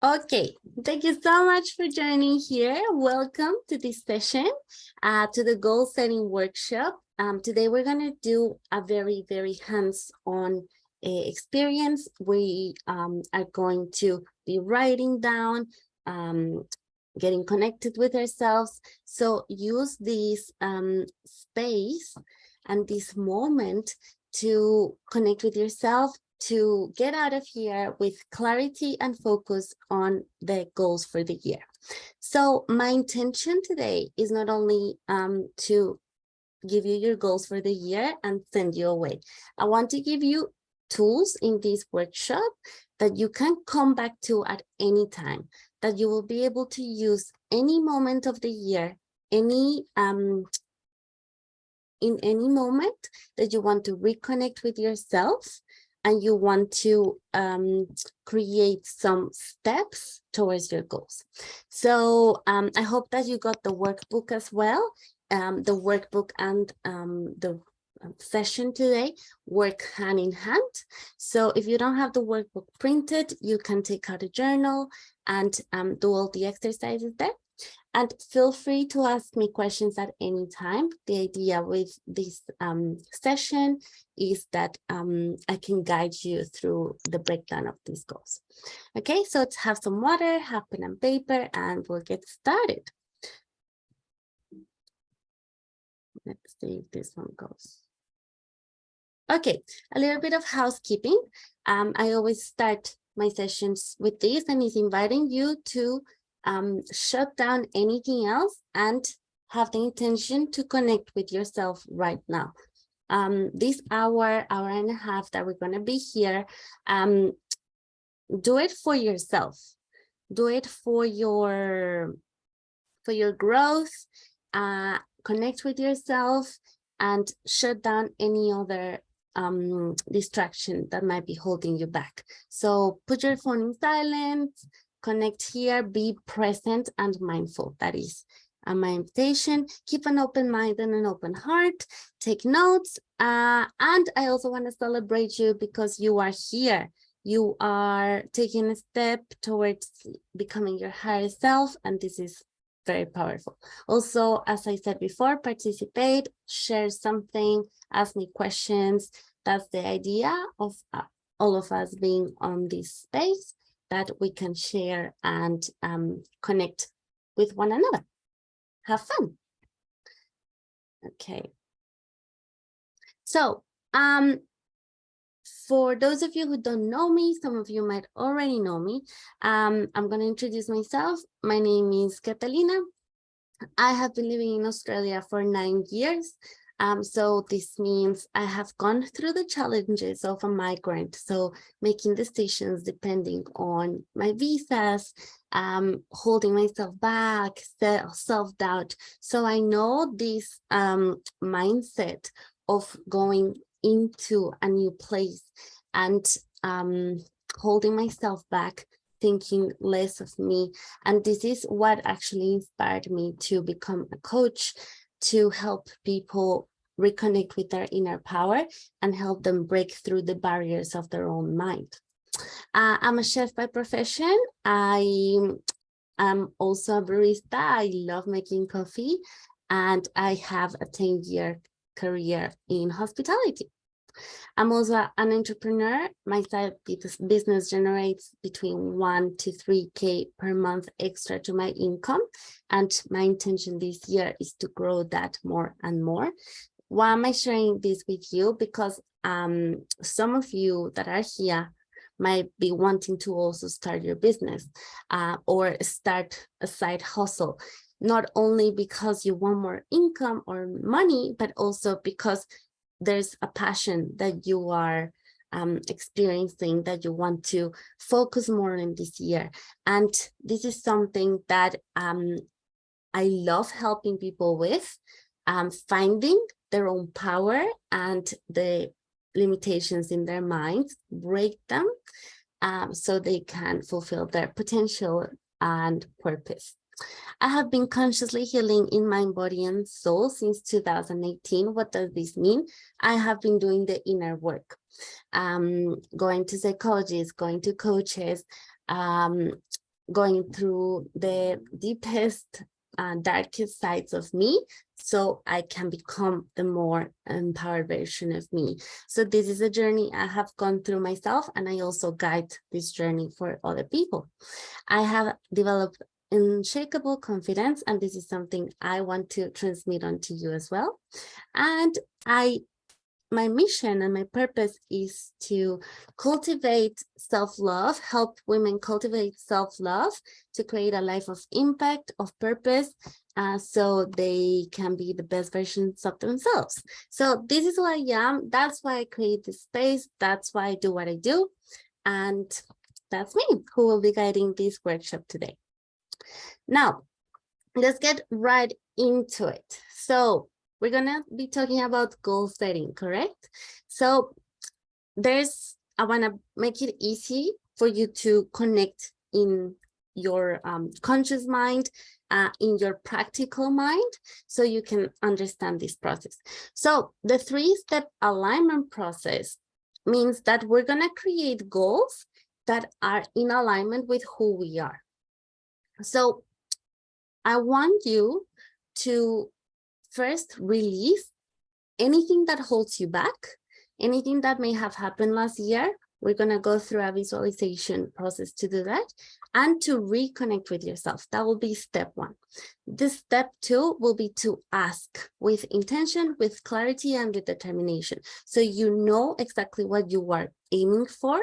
Okay, thank you so much for joining here. Welcome to this session, to the goal setting workshop. Today we're going to do a very hands-on experience. We are going to be writing down, getting connected with ourselves. So use this space and this moment to connect with yourself, to get out of here with clarity and focus on the goals for the year. So my intention today is not only to give you your goals for the year and send you away. I want to give you tools in this workshop that you can come back to at any time, that you will be able to use any moment of the year, in any moment that you want to reconnect with yourself and you want to create some steps towards your goals. So I hope that you got the workbook as well. The workbook and the session today work hand in hand. So if you don't have the workbook printed, you can take out a journal and do all the exercises there. And feel free to ask me questions at any time. The idea with this session is that I can guide you through the breakdown of these goals. Okay, so let's have some water, have pen and paper, and we'll get started. Let's see if this one goes. Okay, a little bit of housekeeping. I always start my sessions with this, and is inviting you to shut down anything else and have the intention to connect with yourself right now. This hour and a half that we're going to be here, do it for yourself. Do it for your growth. Connect with yourself and shut down any other distraction that might be holding you back. So put your phone in silence, connect here, be present and mindful. That is my invitation. Keep an open mind and an open heart. Take notes. And I also want to celebrate you because you are here. You are taking a step towards becoming your higher self, and this is very powerful. Also, as I said before, participate, share something, ask me questions. That's the idea of all of us being on this space, that we can share and connect with one another. Have fun. Okay. So, for those of you who don't know me, some of you might already know me. I'm going to introduce myself. My name is Catalina. I have been living in Australia for 9 years. So this means I have gone through the challenges of a migrant. So making decisions depending on my visas, holding myself back, self-doubt. So I know this mindset of going into a new place and holding myself back, thinking less of me. And this is what actually inspired me to become a coach, to help people reconnect with their inner power and help them break through the barriers of their own mind. I'm a chef by profession. I am also a barista. I love making coffee, and I have a 10-year career in hospitality. I'm also an entrepreneur. My side business generates between 1 to 3K per month extra to my income. And my intention this year is to grow that more and more. Why am I sharing this with you? Because some of you that are here might be wanting to also start your business or start a side hustle, not only because you want more income or money, but also because there's a passion that you are experiencing that you want to focus more on this year. And this is something that I love helping people with, finding their own power and the limitations in their minds, break them so they can fulfill their potential and purpose. I have been consciously healing in mind, body, and soul since 2018. What does this mean? I have been doing the inner work, going to psychologists, going to coaches, going through the deepest, darkest sides of me, so I can become the more empowered version of me. So this is a journey I have gone through myself, and I also guide this journey for other people. I have developed unshakable confidence, and this is something I want to transmit onto you as well. And my mission and my purpose is to cultivate self-love, help women cultivate self-love to create a life of impact, of purpose, so they can be the best versions of themselves. So this is who I am. That's why I create this space. That's why I do what I do. And that's me, who will be guiding this workshop today. Now, let's get right into it. So we're gonna be talking about goal setting, correct? So I wanna make it easy for you to connect in your conscious mind, in your practical mind, so you can understand this process. So the 3-step alignment process means that we're gonna create goals that are in alignment with who we are. So I want you to first release anything that holds you back, anything that may have happened last year. We're going to go through a visualization process to do that, and to reconnect with yourself. That will be step 1. This step 2 will be to ask with intention, with clarity, and with determination. So you know exactly what you are aiming for,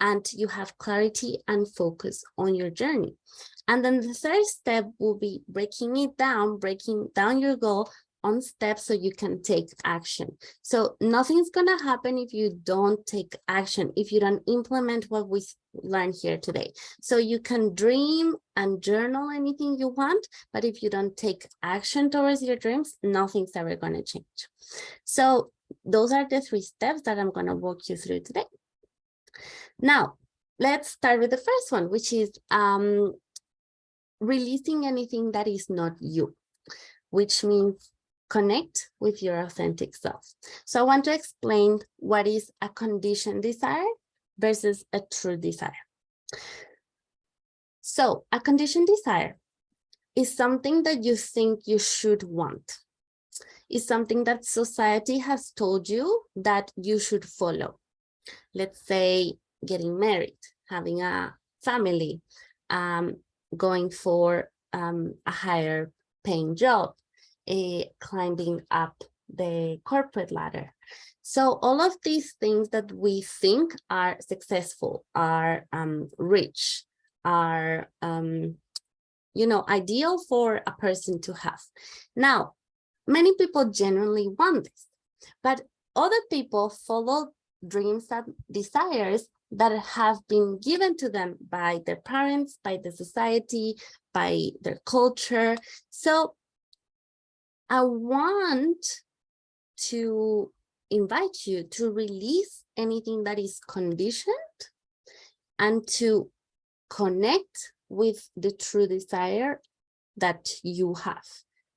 and you have clarity and focus on your journey. And then the 3rd step will be breaking down your goal on steps so you can take action. So nothing's gonna happen if you don't take action, if you don't implement what we learned here today. So you can dream and journal anything you want, but if you don't take action towards your dreams, nothing's ever gonna change. So those are the 3 steps that I'm gonna walk you through today. Now, let's start with the first one, which is releasing anything that is not you, which means connect with your authentic self. So I want to explain what is a conditioned desire versus a true desire. So a conditioned desire is something that you think you should want. It's something that society has told you that you should follow. Let's say getting married, having a family, going for a higher paying job, climbing up the corporate ladder. So all of these things that we think are successful, are rich, are ideal for a person to have. Now, many people genuinely want this, but other people follow dreams and desires that have been given to them by their parents, by the society, by their culture. So I want to invite you to release anything that is conditioned and to connect with the true desire that you have,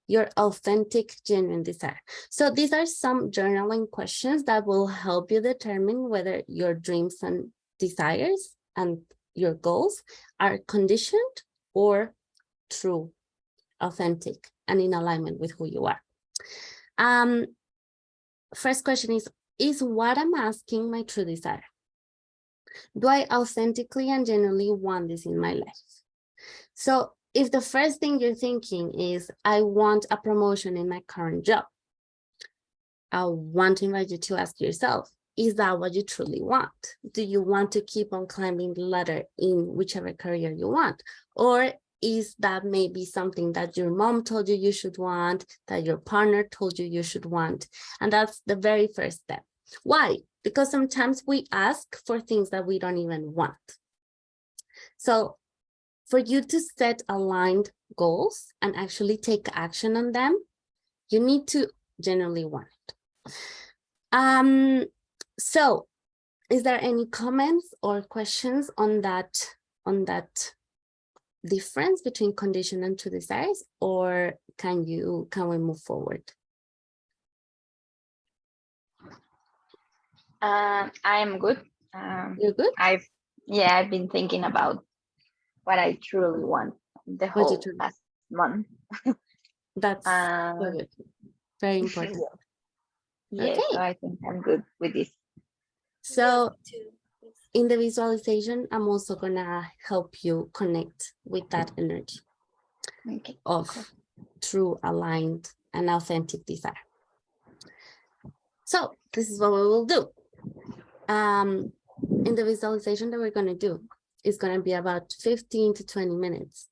your authentic, genuine desire. So these are some journaling questions that will help you determine whether your dreams and desires and your goals are conditioned or true, authentic, and in alignment with who you are. First question is what I'm asking my true desire? Do I authentically and genuinely want this in my life? So if the first thing you're thinking is, I want a promotion in my current job, I want to invite you to ask yourself, is that what you truly want? Do you want to keep on climbing the ladder in whichever career you want? Or is that maybe something that your mom told you you should want, that your partner told you you should want? And that's the very first step. Why? Because sometimes we ask for things that we don't even want. So for you to set aligned goals and actually take action on them, you need to genuinely want it. So is there any comments or questions on that difference between condition and true desires, or can we move forward? I am good. You're good? I've been thinking about what I truly want the What you whole do. past month. That's so Um, good. Very important. yeah, so Okay. I think I'm good with this. So in the visualization, I'm also gonna help you connect with that energy Okay. of Cool. true, aligned, and authentic desire. So this is what we will do. In the visualization that we're gonna do, it's gonna be about 15 to 20 minutes,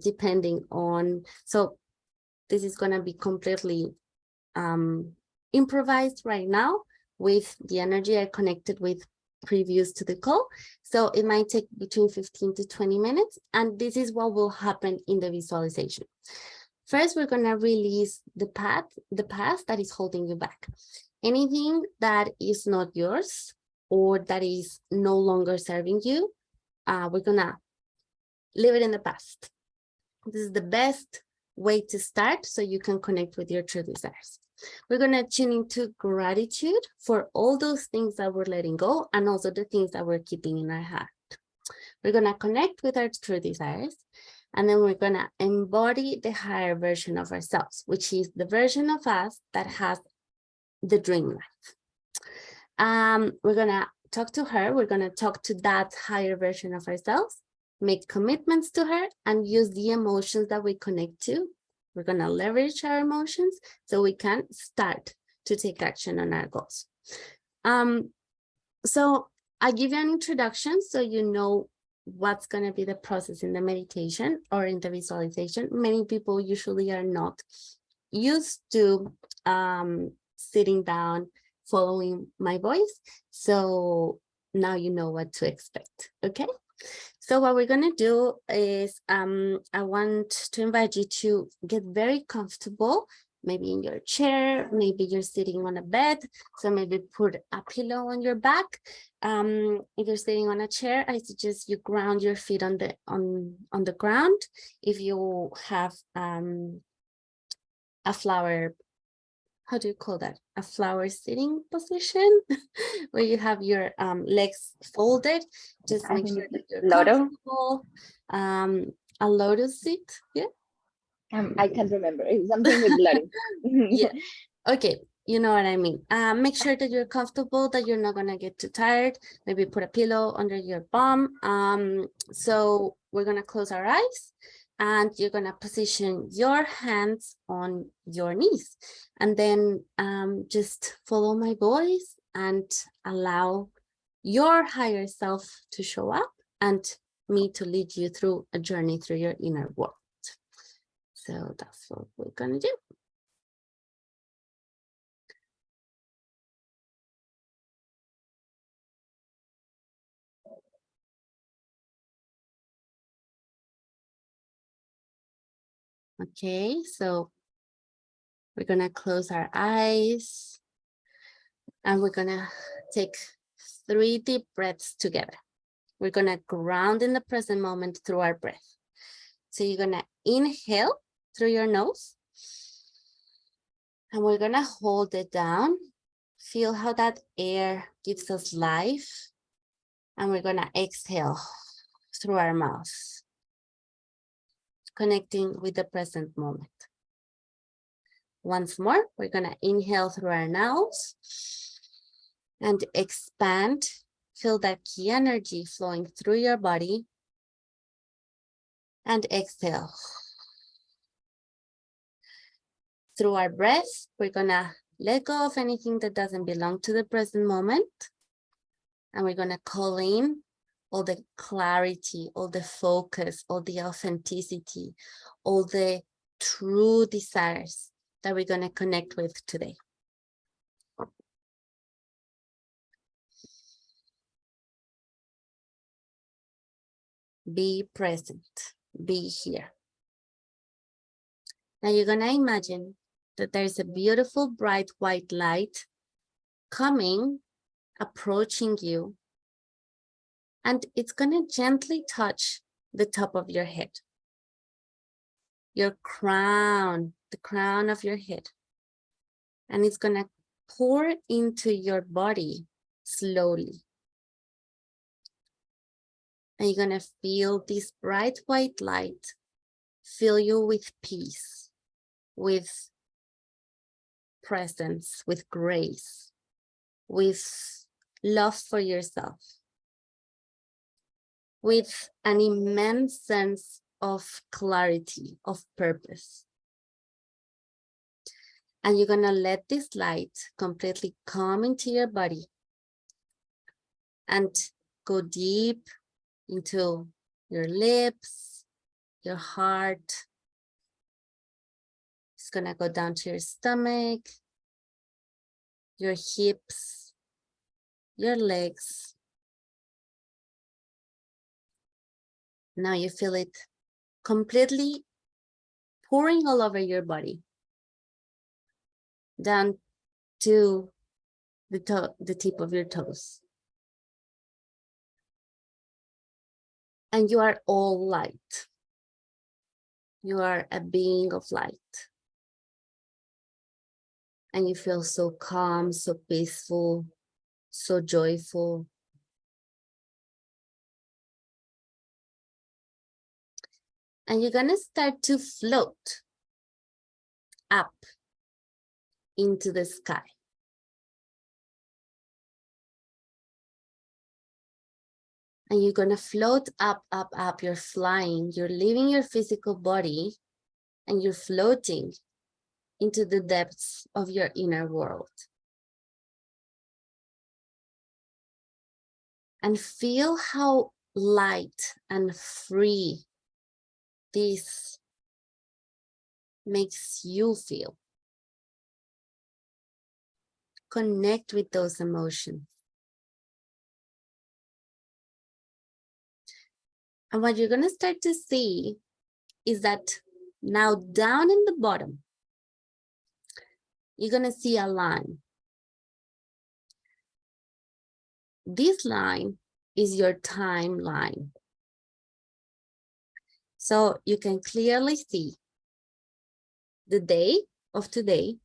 depending on, so this is gonna be completely improvised right now with the energy I connected with previous to the call. So it might take between 15 to 20 minutes. And this is what will happen in the visualization. First, we're going to release the past that is holding you back. Anything that is not yours or that is no longer serving you, we're going to leave it in the past. This is the best way to start so you can connect with your true desires. We're going to tune into gratitude for all those things that we're letting go and also the things that we're keeping in our heart. We're going to connect with our true desires, and then we're going to embody the higher version of ourselves, which is the version of us that has the dream life. We're going to talk to her. We're going to talk to that higher version of ourselves, make commitments to her, and use the emotions that we connect to. We're going to leverage our emotions so we can start to take action on our goals. So I give you an introduction so you know what's going to be the process in the meditation or in the visualization. Many people usually are not used to sitting down, following my voice. So now you know what to expect, okay? So what we're gonna do is I want to invite you to get very comfortable, maybe in your chair, maybe you're sitting on a bed, so maybe put a pillow on your back. If you're sitting on a chair, I suggest you ground your feet on the ground. If you have a flower, how do you call that? A flower sitting position where you have your legs folded. Just I make think sure that it's you're Lotto. comfortable. A lotus sit, yeah? I can't remember. It's something with Lotto. Yeah. Okay, you know what I mean. Make sure that you're comfortable, that you're not gonna get too tired. Maybe put a pillow under your bum. So we're gonna close our eyes and you're gonna position your hands on your knees. And then just follow my voice and allow your higher self to show up and me to lead you through a journey through your inner world. So that's what we're gonna do. Okay, so we're gonna close our eyes and we're gonna take 3 deep breaths together. We're gonna ground in the present moment through our breath. So you're gonna inhale through your nose and we're gonna hold it down. Feel how that air gives us life. And we're gonna exhale through our mouth, connecting with the present moment. Once more, we're gonna inhale through our nose and expand. Feel that key energy flowing through your body. And exhale. Through our breath, we're gonna let go of anything that doesn't belong to the present moment. And we're gonna call in all the clarity, all the focus, all the authenticity, all the true desires that we're gonna connect with today. Be present, be here. Now you're gonna imagine that there's a beautiful bright white light coming, approaching you, and it's gonna gently touch the top of your head, your crown, the crown of your head, and it's gonna pour into your body slowly. And you're gonna feel this bright white light fill you with peace, with presence, with grace, with love for yourself, with an immense sense of clarity, of purpose. And you're gonna let this light completely come into your body and go deep into your lips, your heart. It's gonna go down to your stomach, your hips, your legs. Now you feel it completely pouring all over your body, down to the tip of your toes. And you are all light. You are a being of light. And you feel so calm, so peaceful, so joyful. And you're gonna start to float up into the sky. And you're gonna float up, up, up. You're flying, you're leaving your physical body and you're floating into the depths of your inner world. And feel how light and free this makes you feel. Connect with those emotions. And what you're gonna start to see is that now down in the bottom, you're gonna see a line. This line is your timeline. So you can clearly see the day of today.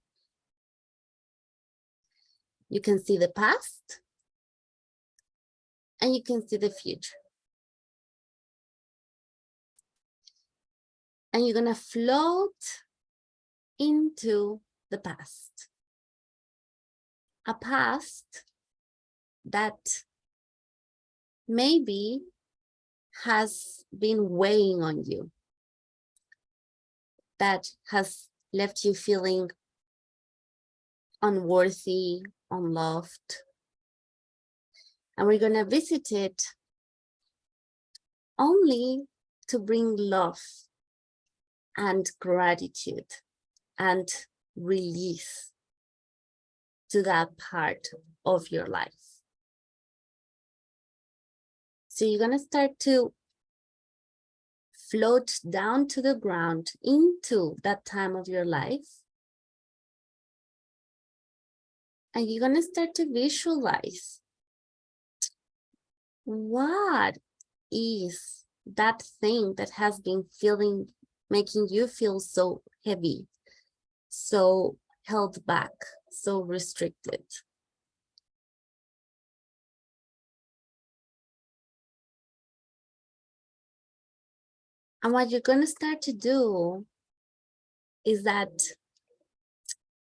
You can see the past and you can see the future. And you're gonna float into the past. A past that maybe has been weighing on you, that has left you feeling unworthy, unloved. And we're gonna visit it only to bring love and gratitude and release to that part of your life. So you're gonna start to float down to the ground into that time of your life. And you're gonna start to visualize what is that thing that has been making you feel so heavy, so held back, so restricted. And what you're going to start to do is that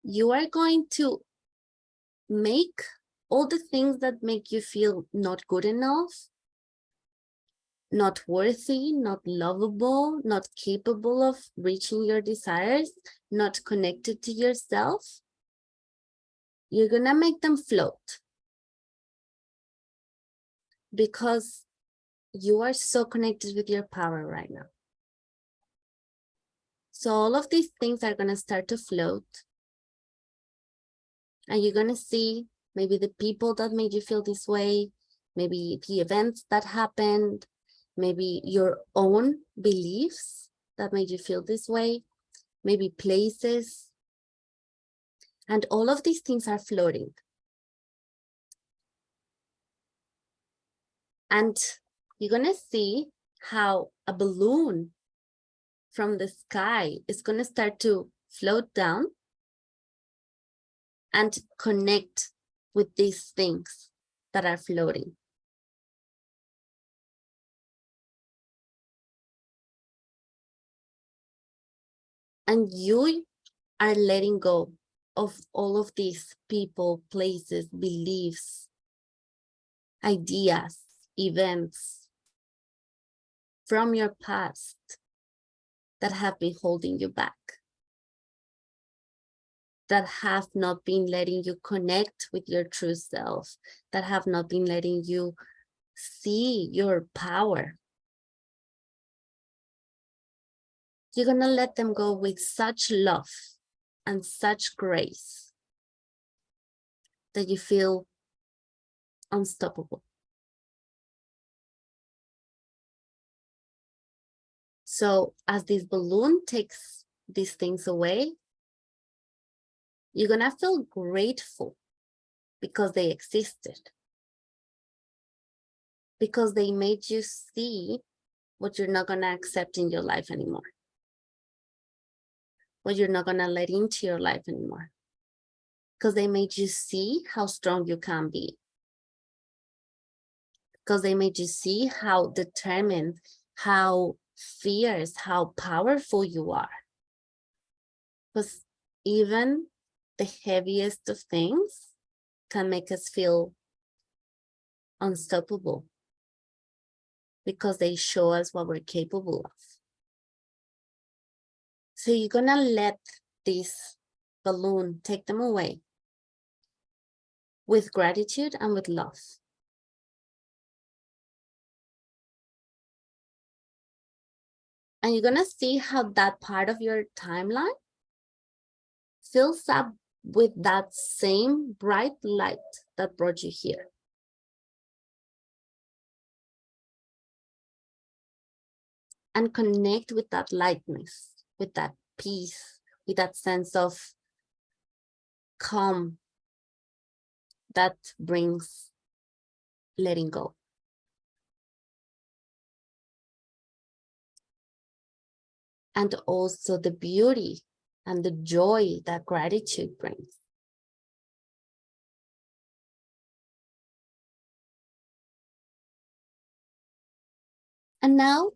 you are going to make all the things that make you feel not good enough, not worthy, not lovable, not capable of reaching your desires, not connected to yourself. You're going to make them float because you are so connected with your power right now. So all of these things are going to start to float. And you're going to see maybe the people that made you feel this way, maybe the events that happened, maybe your own beliefs that made you feel this way, maybe places. And all of these things are floating. And you're going to see how a balloon from the sky is going to start to float down and connect with these things that are floating. And you are letting go of all of these people, places, beliefs, ideas, events from your past that have been holding you back, that have not been letting you connect with your true self, that have not been letting you see your power. You're going to let them go with such love and such grace that you feel unstoppable. So as this balloon takes these things away, you're going to feel grateful because they existed, because they made you see what you're not going to accept in your life anymore, what you're not going to let into your life anymore, because they made you see how strong you can be, because they made you see how determined, how fierce, how powerful you are. Because even the heaviest of things can make us feel unstoppable because they show us what we're capable of. So you're gonna let this balloon take them away with gratitude and with love. And you're gonna see how that part of your timeline fills up with that same bright light that brought you here. And connect with that lightness, with that peace, with that sense of calm that brings letting go. And also the beauty and the joy that gratitude brings. And now,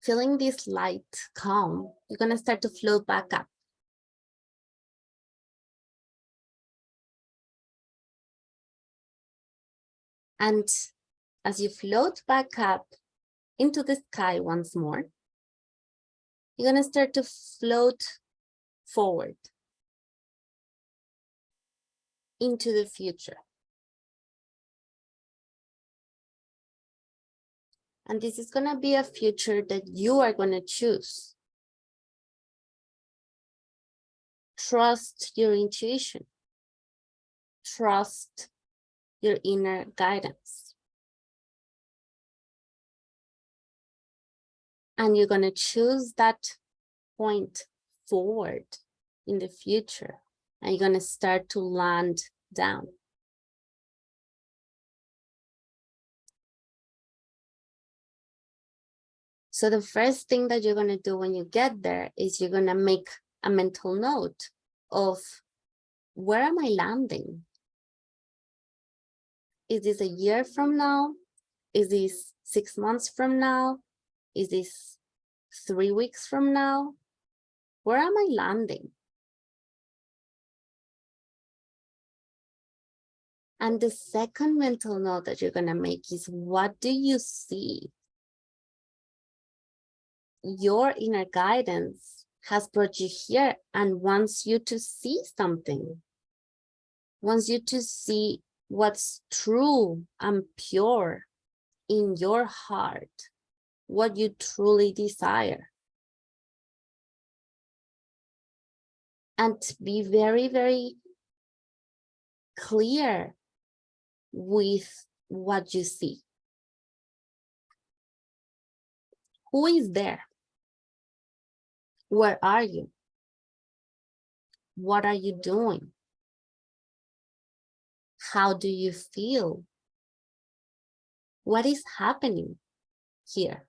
feeling this light calm, you're gonna start to float back up. And as you float back up into the sky once more, you're gonna start to float forward into the future. And this is gonna be a future that you are gonna choose. Trust your intuition. Trust your inner guidance. And you're gonna choose that point forward in the future. And you're gonna start to land down. So the first thing that you're gonna do when you get there is you're gonna make a mental note of where am I landing? Is this a year from now? Is this 6 months from now? Is this 3 weeks from now? Where am I landing? And the second mental note that you're gonna make is, what do you see? Your inner guidance has brought you here and wants you to see something, wants you to see what's true and pure in your heart, what you truly desire. And be very, very clear with what you see. Who is there? Where are you? What are you doing? How do you feel? What is happening here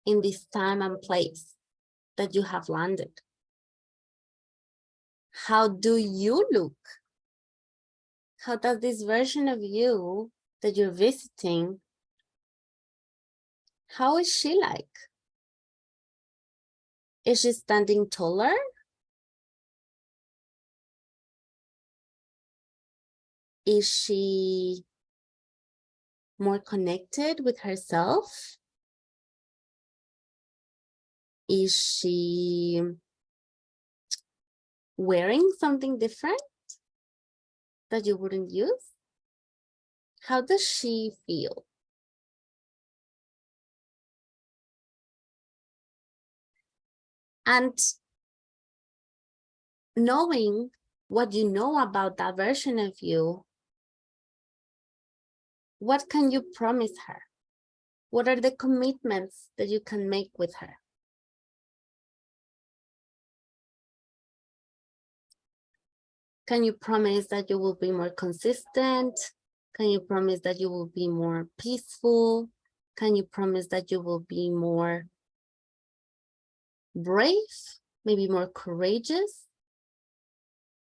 in this time and place that you have landed? How do you look? How does this version of you that you're visiting, how is she like? Is she standing taller? Is she more connected with herself? Is she wearing something different that you wouldn't use? How does she feel? And knowing what you know about that version of you, what can you promise her? What are the commitments that you can make with her? Can you promise that you will be more consistent? Can you promise that you will be more peaceful? Can you promise that you will be more brave? Maybe more courageous?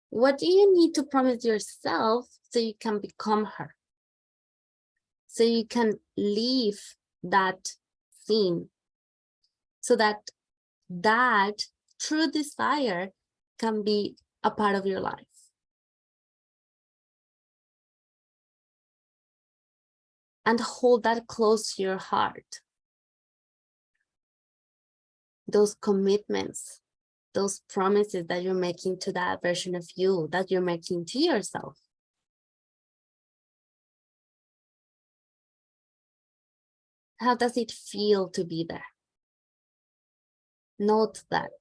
What do you need to promise yourself so you can become her? So you can leave that scene, so that that true desire can be a part of your life. And hold that close to your heart. Those commitments, those promises that you're making to that version of you, that you're making to yourself. How does it feel to be there? Note that,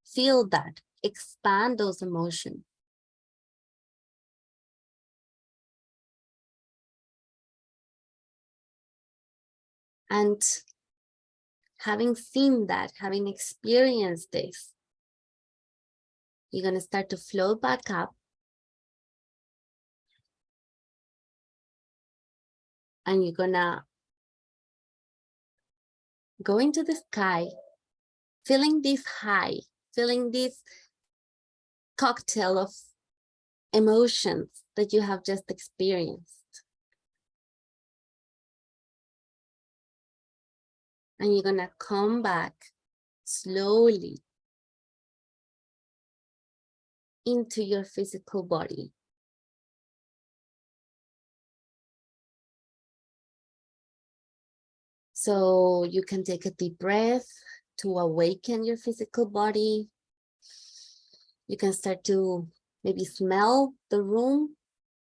feel that, expand those emotions. And having seen that, having experienced this, you're going to start to float back up. And you're going to go into the sky, feeling this high, feeling this cocktail of emotions that you have just experienced. And you're going to come back slowly into your physical body. So you can take a deep breath to awaken your physical body. You can start to maybe smell the room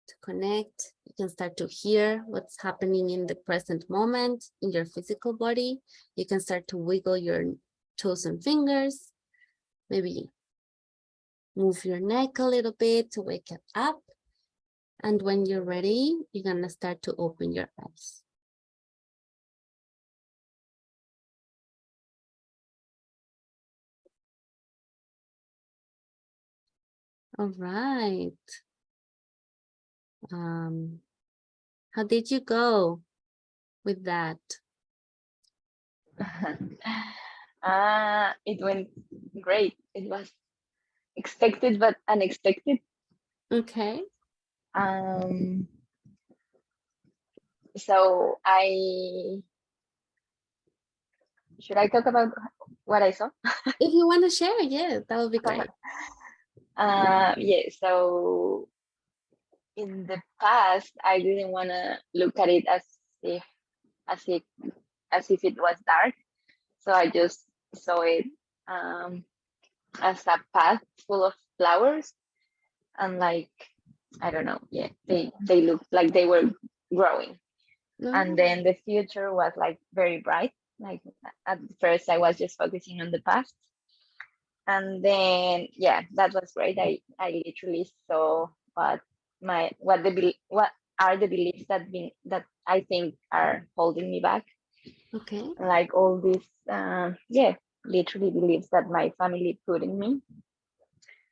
to connect. You can start to hear what's happening in the present moment in your physical body. You can start to wiggle your toes and fingers. Maybe move your neck a little bit to wake it up. And when you're ready, you're gonna start to open your eyes. All right. How did you go with that? It went great. It was expected but unexpected. Okay. So should I talk about what I saw? If you want to share, yeah, that would be great. Yeah, so in the past I didn't want to look at it if as if as if it was dark. So I just saw it as a path full of flowers, and like, I don't know, yeah, they looked like they were growing. And then the future was like very bright. Like at first I was just focusing on the past, and then yeah, that was great. I literally saw what are the beliefs that I think are holding me back. Okay. Like all these yeah, literally beliefs that my family put in me,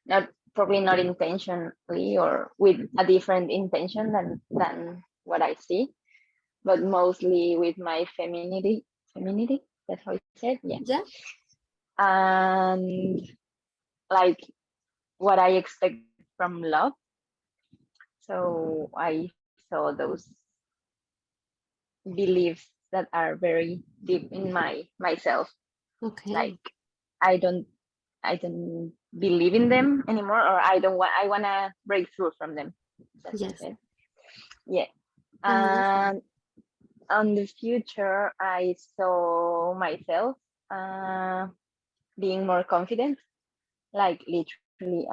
not probably not intentionally or with a different intention than what I see, but mostly with my femininity, that's how it said, yeah. Yeah. And like what I expect from love. So I saw those beliefs that are very deep in myself. Okay. Like I don't I don't believe in them anymore, or I wanna break through from them. That's Yes. it. Yeah. Amazing. And on the future, I saw myself uh, being more confident, like literally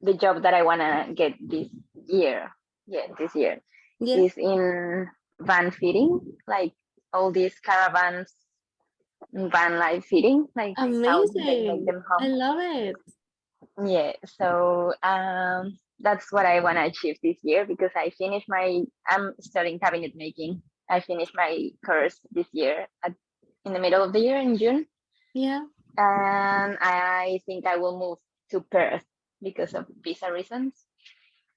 the job that I wanna get this year. Yeah, this year Yeah. is in van fitting, like all these caravans, van life fitting, like how they make Amazing. them I home. love it. Yeah, so that's what I want to achieve this year because I'm studying cabinet making. I finished my course this year in the middle of the year in June, Yeah. and I think I will move to Perth because of visa reasons.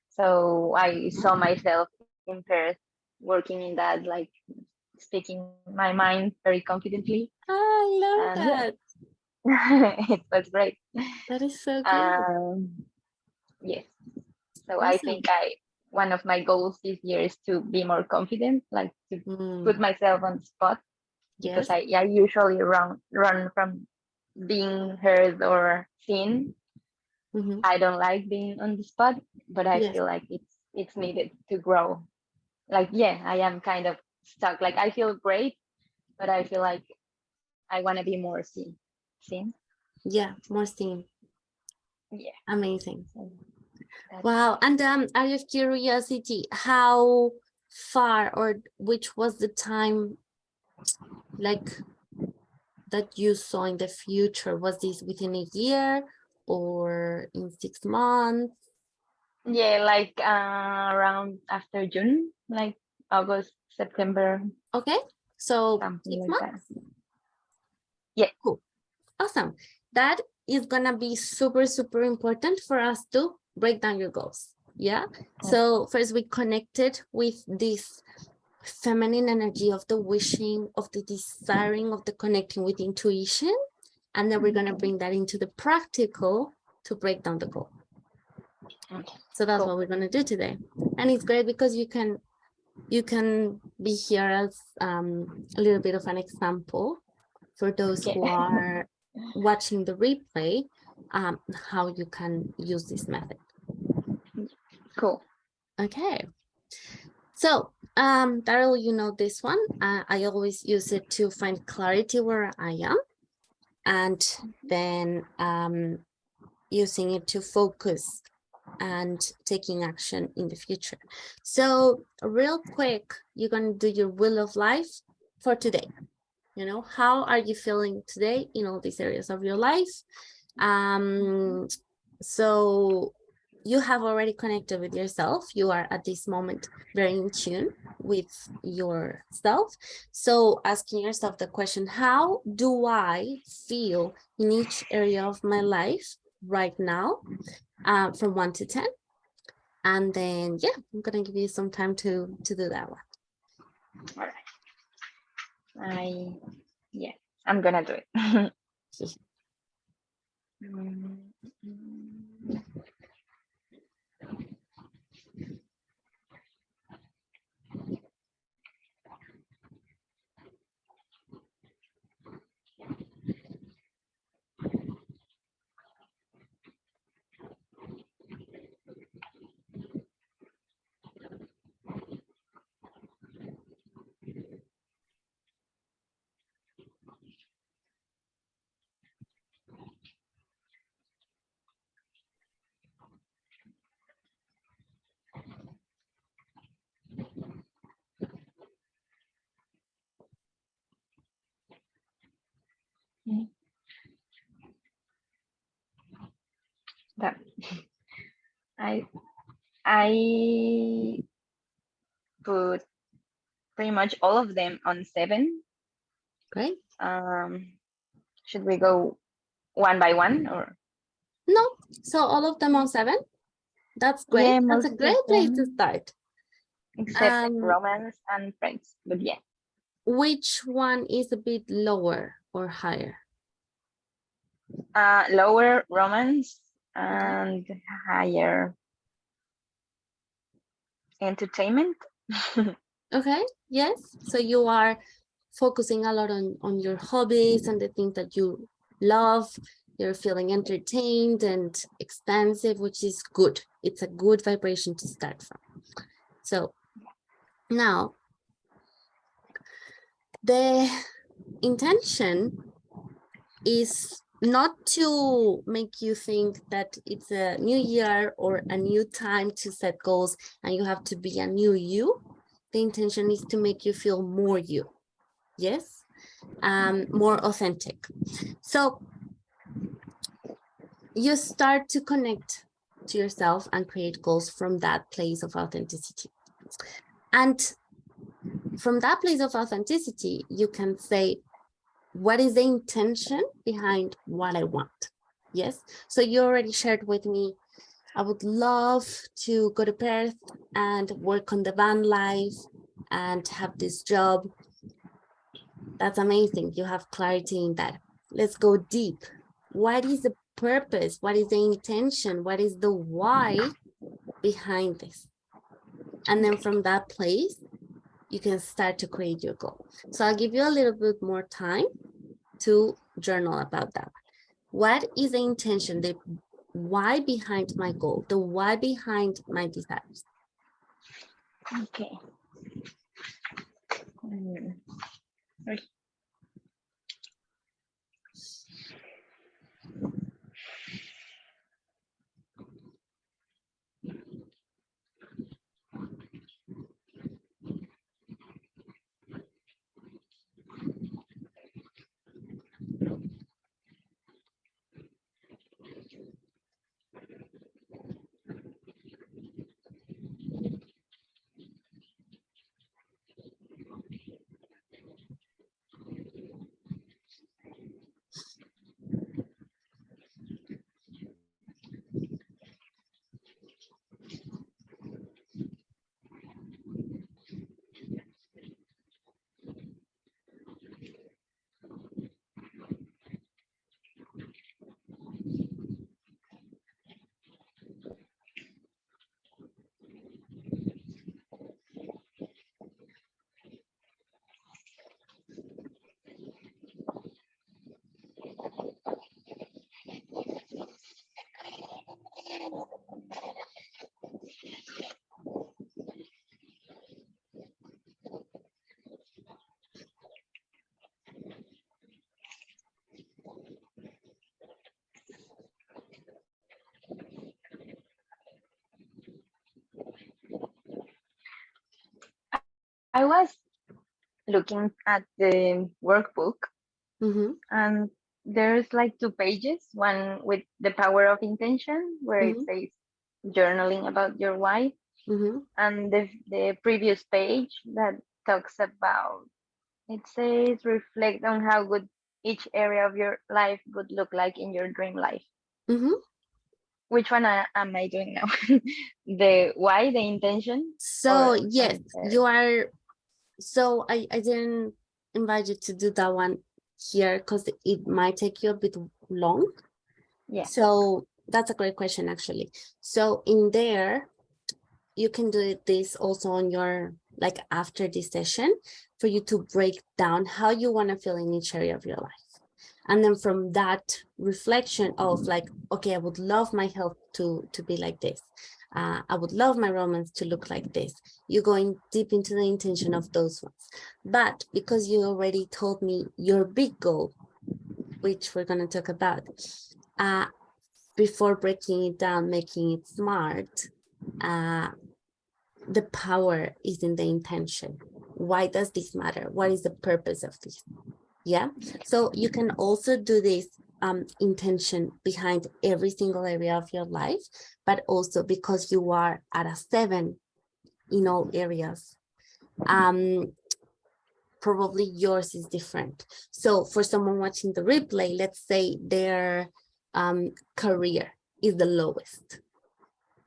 So I saw myself in Perth working in that, like speaking my mind very confidently, I love and yeah, that. it was great. That is so good. Um, yes. So I Awesome. think I one of my goals this year is to be more confident, like to put Mm, myself on the spot because yes. I usually run from being heard or seen. Mm-hmm. I don't like being on the spot, but I Yes. feel like it's needed to grow. Like yeah, I am kind of stuck. Like I feel great, but I feel like I want to be more seen. Seen? Yeah. More steam. Yeah. Amazing. So that's Wow. And out of curiosity, how far or which was the time like that you saw in the future? Was this within a year or in 6 months? yeah, like around after June, like August, September, Okay. So something six like that. months. Yeah. Cool. Awesome. That is gonna be super, super important for us to break down your goals. Yeah. So first we connected with this feminine energy of the wishing, of the desiring, of the connecting with intuition. And then we're gonna Okay. bring that into the practical to break down the goal. Okay. So that's Cool. what we're gonna do today. And it's great because you can be here as a little bit of an example for those Okay. who are watching the replay, how you can use this method. Cool. Okay. So, Daryl, you know this one. I always use it to find clarity where I am, and then using it to focus and taking action in the future. So real quick, you're going to do your wheel of life for today. You know, how are you feeling today in all these areas of your life? So you have already connected with yourself. You are at this moment very in tune with yourself. So asking yourself the question, how do I feel in each area of my life right now, from 1 to 10? And then, yeah, I'm gonna give you some time to do that one. All right. Yeah, I'm gonna do it. Mm, mm, mm. That I I put pretty much all of them on 7. Great. Should we go one by one or? No, so all of them on 7. That's great. Yeah, That's a most of great place to them start. except Um, romance and friends. But yeah, which one is a bit lower or higher? lower romance Okay. and higher entertainment. Okay. Yes. So you are focusing a lot on your hobbies and the things that you love. You're feeling entertained and expansive, which is good. It's a good vibration to start from. So now the intention is not to make you think that it's a new year or a new time to set goals and you have to be a new you. The intention is to make you feel more you. Yes, more authentic. So you start to connect to yourself and create goals from that place of authenticity. And from that place of authenticity, you can say, what is the intention behind what I want? Yes. So you already shared with me, I would love to go to Perth and work on the van life and have this job. That's amazing. You have clarity in that. Let's go deep. What is the purpose? What is the intention? What is the why behind this? And then from that place, you can start to create your goal. So I'll give you a little bit more time to journal about that. What is the intention, the why behind my goal, the why behind my desires? Okay. Mm. I was looking at the workbook, Mm-hmm, and there's like 2 pages, one with the power of intention, where it mm-hmm, says journaling about your why, mm-hmm, and the previous page that talks about, it says reflect on how good each area of your life would look like in your dream life. mm-hmm. Which one am I doing now? The why, the intention, So or yes, on you the, are. So I didn't invite you to do that one here because it might take you a bit long. yeah. So that's a great question, actually. So in there, you can do this also on your, like after this session, for you to break down how you want to feel in each area of your life. And then from that reflection of like, okay, I would love my health to be like this. I would love my romance to look like this. You're going deep into the intention of those ones. But because you already told me your big goal, which we're going to talk about, before breaking it down, making it smart, the power is in the intention. Why does this matter? What is the purpose of this? Yeah. So you can also do this intention behind every single area of your life, but also because you are at a 7 in all areas. Probably yours is different. So for someone watching the replay, let's say their career is the lowest.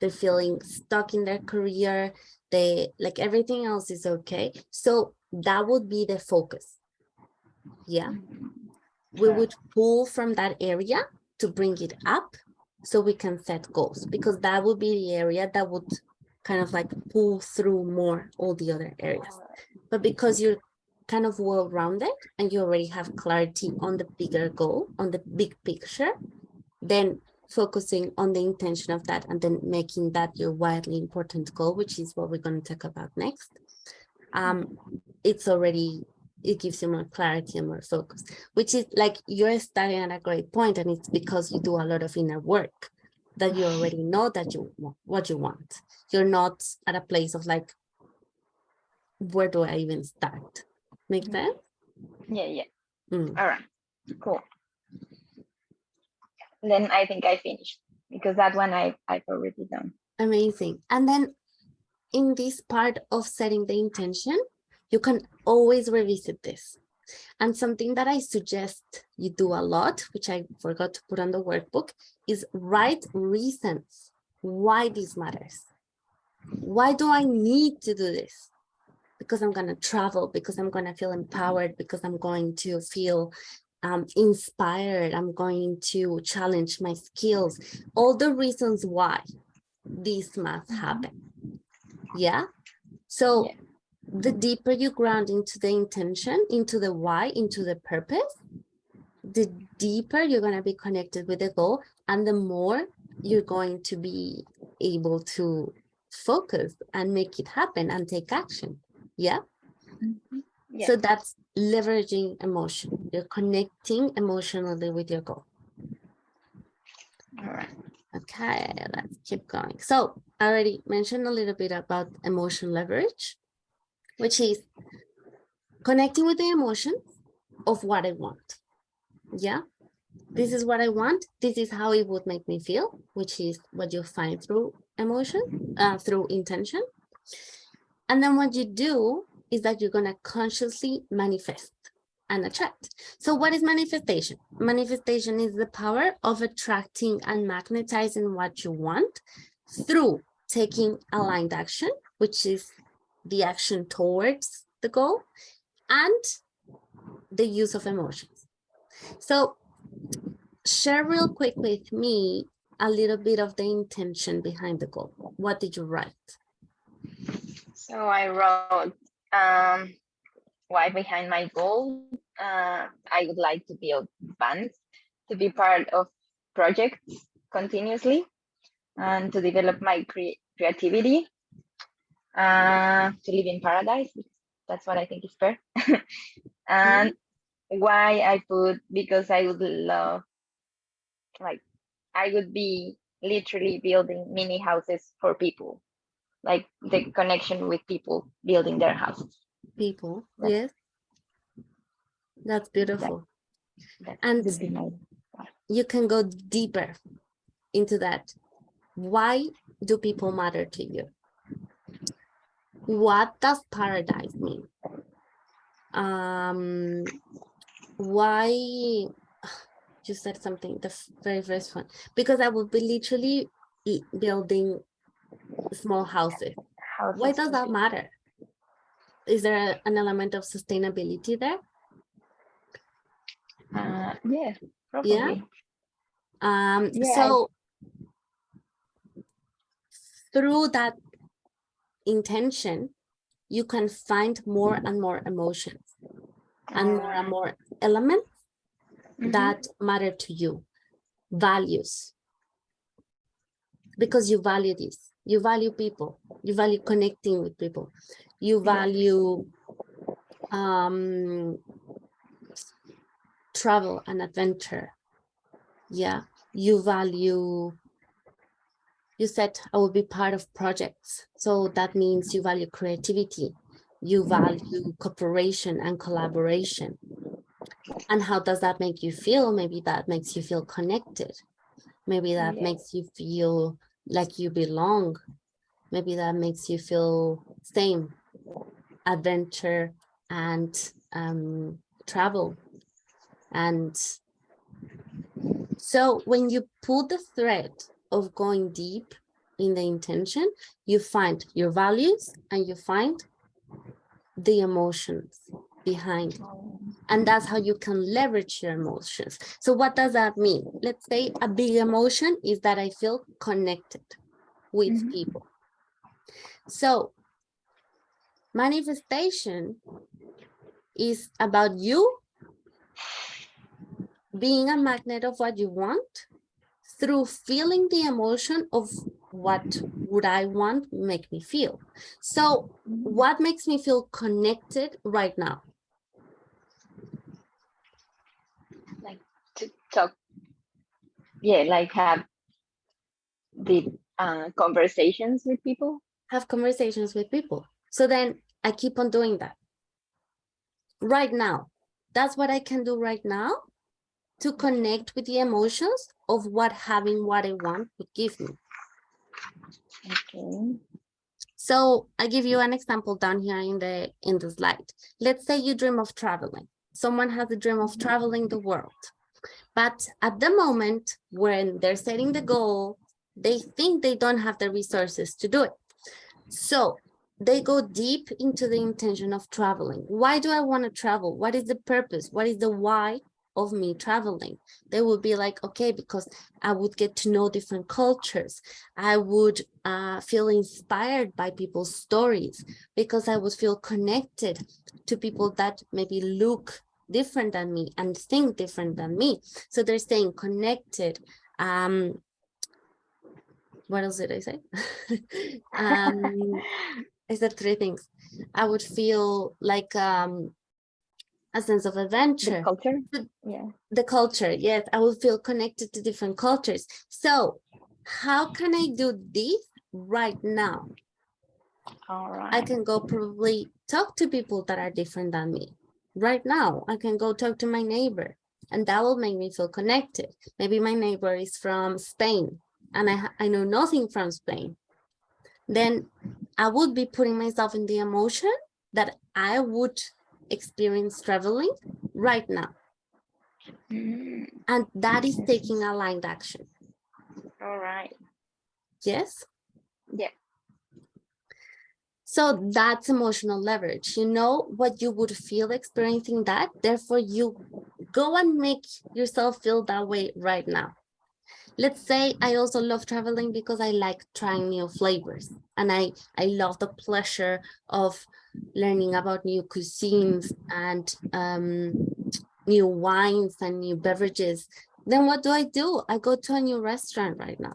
They're feeling stuck in their career. They like everything else is okay. So that would be the focus. Yeah. We Sure. would pull from that area to bring it up so we can set goals, because that would be the area that would kind of like pull through more all the other areas. But because you're kind of well-rounded and you already have clarity on the bigger goal, on the big picture, then focusing on the intention of that and then making that your widely important goal, which is what we're going to talk about next. It gives you more clarity and more focus, which is like you're starting at a great point, and it's because you do a lot of inner work that you already know that you want what you want. You're not at a place of like, where do I even start? Make sense? Yeah. All right, cool. Then I think I finished because that one I've already done. Amazing. And then in this part of setting the intention, you can always revisit this. And something that I suggest you do a lot, which I forgot to put on the workbook, is write reasons why this matters. Why do I need to do this? Because I'm going to travel, because I'm going to feel empowered, because I'm going to feel inspired, I'm going to challenge my skills, all the reasons why this must happen. Yeah. So the deeper you ground into the intention, into the why, into the purpose, the deeper you're going to be connected with the goal, and the more you're going to be able to focus and make it happen and take action. Yeah. Yeah. So that's leveraging emotion. You're connecting emotionally with your goal. All right. Okay, let's keep going. So I already mentioned a little bit about emotion leverage, which is connecting with the emotions of what I want. Yeah, this is what I want. This is how it would make me feel, which is what you find through emotion, through intention. And then what you do is that you're going to consciously manifest and attract. So what is manifestation? Manifestation is the power of attracting and magnetizing what you want through taking aligned action, which is the action towards the goal, and the use of emotions. So share real quick with me a little bit of the intention behind the goal. What did you write? So I wrote why behind my goal. I would like to build bands, to be part of projects continuously, and to develop my creativity, to live in paradise. That's what I think is fair. And why I put, because I would love, like, I would be literally building mini houses for people, like the connection with people building their houses. People, yes. That's beautiful. And you can go deeper into that. Why do people matter to you? What does paradise mean? Why, you said something, the very first one, because I will be literally building small houses. Why does that matter? Is there an element of sustainability there? Yeah, probably. Yeah. So through that intention, you can find more and more emotions and more elements that matter to you, values, because you value this, you value people, you value connecting with people, you value travel and adventure. Yeah, you value, you said I will be part of projects, so that means you value creativity, you value cooperation and collaboration. And how does that make you feel? Maybe that makes you feel connected. Maybe that makes you feel like you belong. Maybe that makes you feel same, adventure and travel. And so when you pull the thread of going deep in the intention, you find your values and you find the emotions behind it. And that's how you can leverage your emotions. So what does that mean? Let's say a big emotion is that I feel connected with people. So manifestation is about you being a magnet of what you want through feeling the emotion of what would I want make me feel. So what makes me feel connected right now? Like to talk, yeah, like have the conversations with people. Have conversations with people. So then I keep on doing that right now. That's what I can do right now to connect with the emotions of what having what I want would give me. Okay. So I give you an example down here in the slide. Let's say you dream of traveling. Someone has a dream of traveling the world. But at the moment when they're setting the goal, they think they don't have the resources to do it. So they go deep into the intention of traveling. Why do I want to travel? What is the purpose? What is the why of me traveling? They would be like, okay, because I would get to know different cultures. I would feel inspired by people's stories, because I would feel connected to people that maybe look different than me and think different than me. So they're staying connected. What else did I say? I said three things. I would feel like a sense of The adventure. culture. Yeah. The culture, yes, I would feel connected to different cultures. So how can I do this right now? All I right. can go probably talk to people that are different than me. Right now, I can go talk to my neighbor, and that will make me feel connected. Maybe my neighbor is from Spain, and I know nothing from Spain. Then I would be putting myself in the emotion that I would experience traveling right now. Mm, And that is yes. taking aligned action. All right. Yes. Yeah. So that's emotional leverage. You know what you would feel experiencing that. Therefore, you go and make yourself feel that way right now. Let's say I also love traveling because I like trying new flavors, and I love the pleasure of learning about new cuisines and new wines and new beverages. Then what do? I go to a new restaurant right now.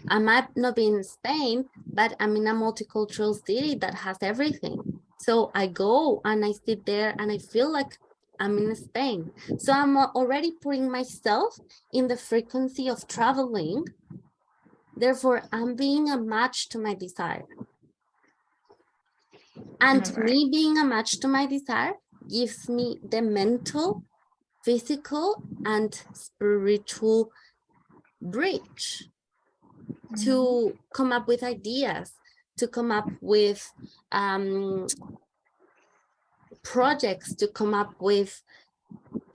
I might not be in Spain, but I'm in a multicultural city that has everything. So I go and I sit there and I feel like I'm in Spain. So I'm already putting myself in the frequency of traveling. Therefore, I'm being a match to my desire. And All right. me being a match to my desire gives me the mental, physical, and spiritual bridge to come up with ideas, to come up with projects, to come up with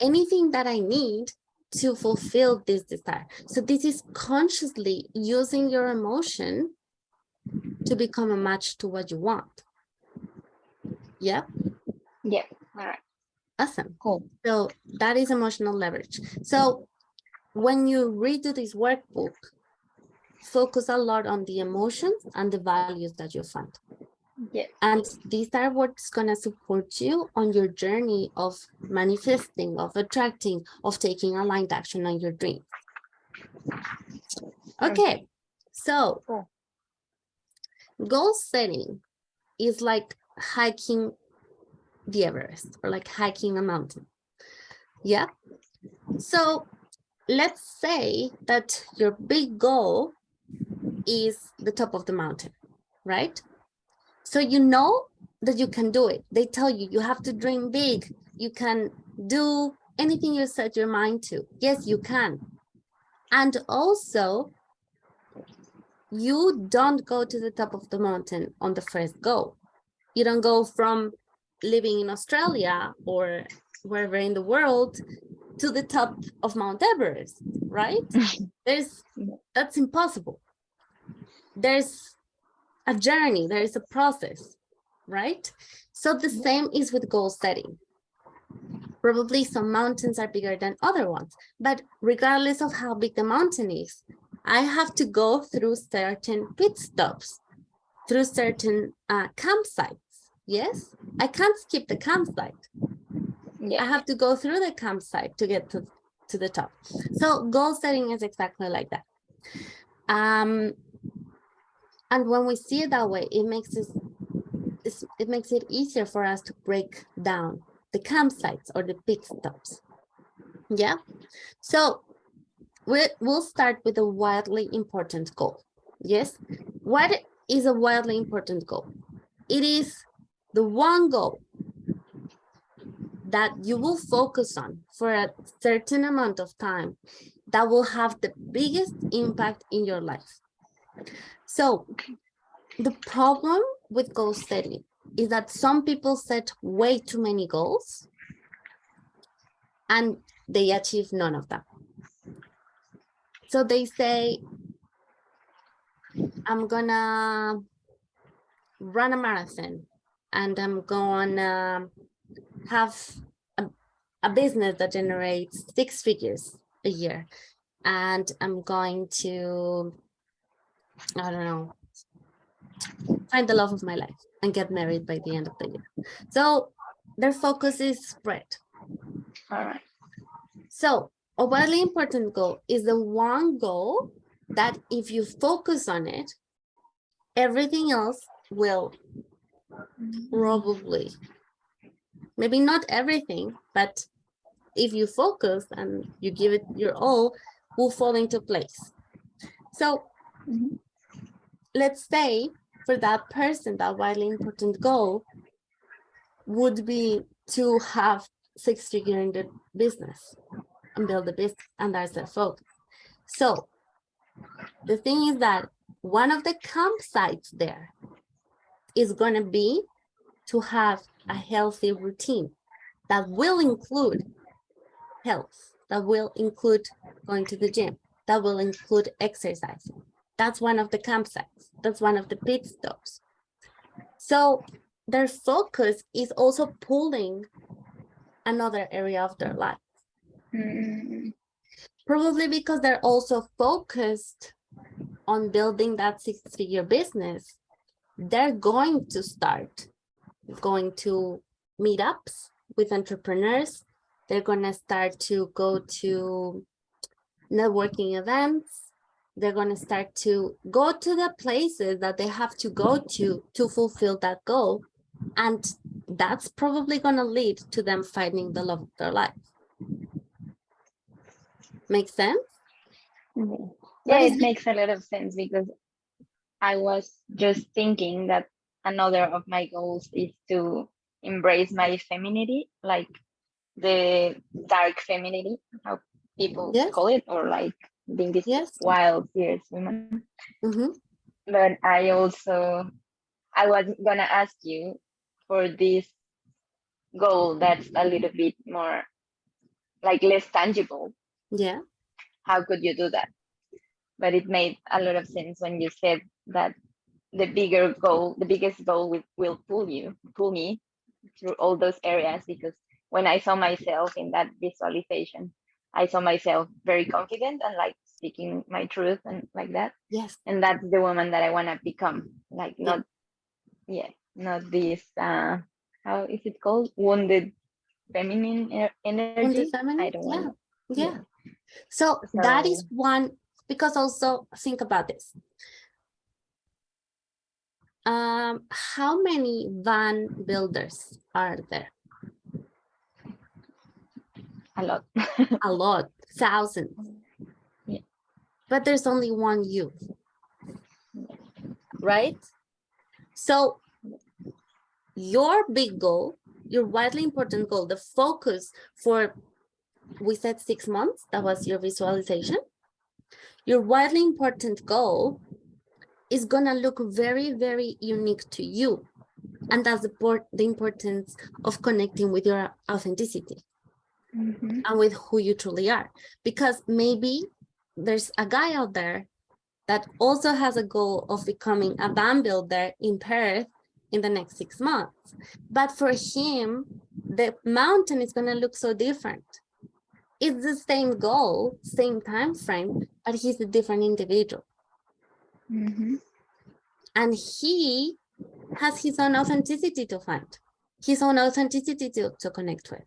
anything that I need to fulfill this desire. So this is consciously using your emotion to become a match to what you want. Yeah. Yeah. All right. Awesome. Cool. So that is emotional leverage. So when you redo this workbook, focus a lot on the emotions and the values that you find. Yes. And these are what's going to support you on your journey of manifesting, of attracting, of taking aligned action on your dreams. Okay, so Cool. goal setting is like hiking the Everest or like hiking a mountain. Yeah. So let's say that your big goal is the top of the mountain, right? So you know that you can do it. They tell you, you have to dream big. You can do anything you set your mind to. Yes, you can. And also, you don't go to the top of the mountain on the first go. You don't go from living in Australia or wherever in the world to the top of Mount Everest, right? That's impossible. There's a journey, there is a process, right? So the same is with goal setting. Probably some mountains are bigger than other ones, but regardless of how big the mountain is, I have to go through certain pit stops, through certain campsites. Yes, I can't skip the campsite. Yeah. I have to go through the campsite to get to the top. So goal setting is exactly like that. And when we see it that way, it makes it easier for us to break down the campsites or the pit stops. Yeah. So we'll start with a wildly important goal. Yes. What is a wildly important goal? It is the one goal that you will focus on for a certain amount of time that will have the biggest impact in your life. So the problem with goal setting is that some people set way too many goals and they achieve none of them. So they say, I'm gonna run a marathon and I'm gonna have a business that generates 6 figures a year. And I'm going to, I don't know, find the love of my life and get married by the end of the year. So their focus is spread. All right. So a wildly important goal is the one goal that if you focus on it, everything else will probably, maybe not everything, but if you focus and you give it your all, will fall into place. So let's say for that person, that wildly important goal would be to have 6 figures in the business and build a business, and that's their focus. So the thing is that one of the campsites there is going to be to have a healthy routine that will include health, that will include going to the gym, that will include exercising. That's one of the campsites. That's one of the pit stops. So their focus is also pulling another area of their life. Probably because they're also focused on building that 6-figure business. They're going to start going to meetups with entrepreneurs. They're going to start to go to networking events. They're going to start to go to the places that they have to go to fulfill that goal. And that's probably going to lead to them finding the love of their life. Make sense? Yeah, it makes a lot of sense because I was just thinking that another of my goals is to embrace my femininity, like the dark femininity, how people call it, or like being this wild, fierce woman. But I was gonna ask you for this goal that's a little bit more like less tangible. Yeah. How could you do that? But it made a lot of sense when you said that the biggest goal will pull me through all those areas, because when I saw myself in that visualization, I saw myself very confident and like speaking my truth and like that. Yes. And that's the woman that I want to become. Like not this how is it called? Wounded feminine energy. Wounded feminine? I don't want. Yeah. So that is one, because also think about this. How many van builders are there? A lot. A lot, thousands. Yeah. But there's only one you, right? So your big goal, your widely important goal, the focus for, we said 6 months, that was your visualization. Your widely important goal is gonna look very, very unique to you. And that's the importance of connecting with your authenticity and with who you truly are. Because maybe there's a guy out there that also has a goal of becoming a van builder in Perth in the next 6 months. But for him, the mountain is gonna look so different. It's the same goal, same time frame, but he's a different individual. And he has his own authenticity to find, his own authenticity to connect with.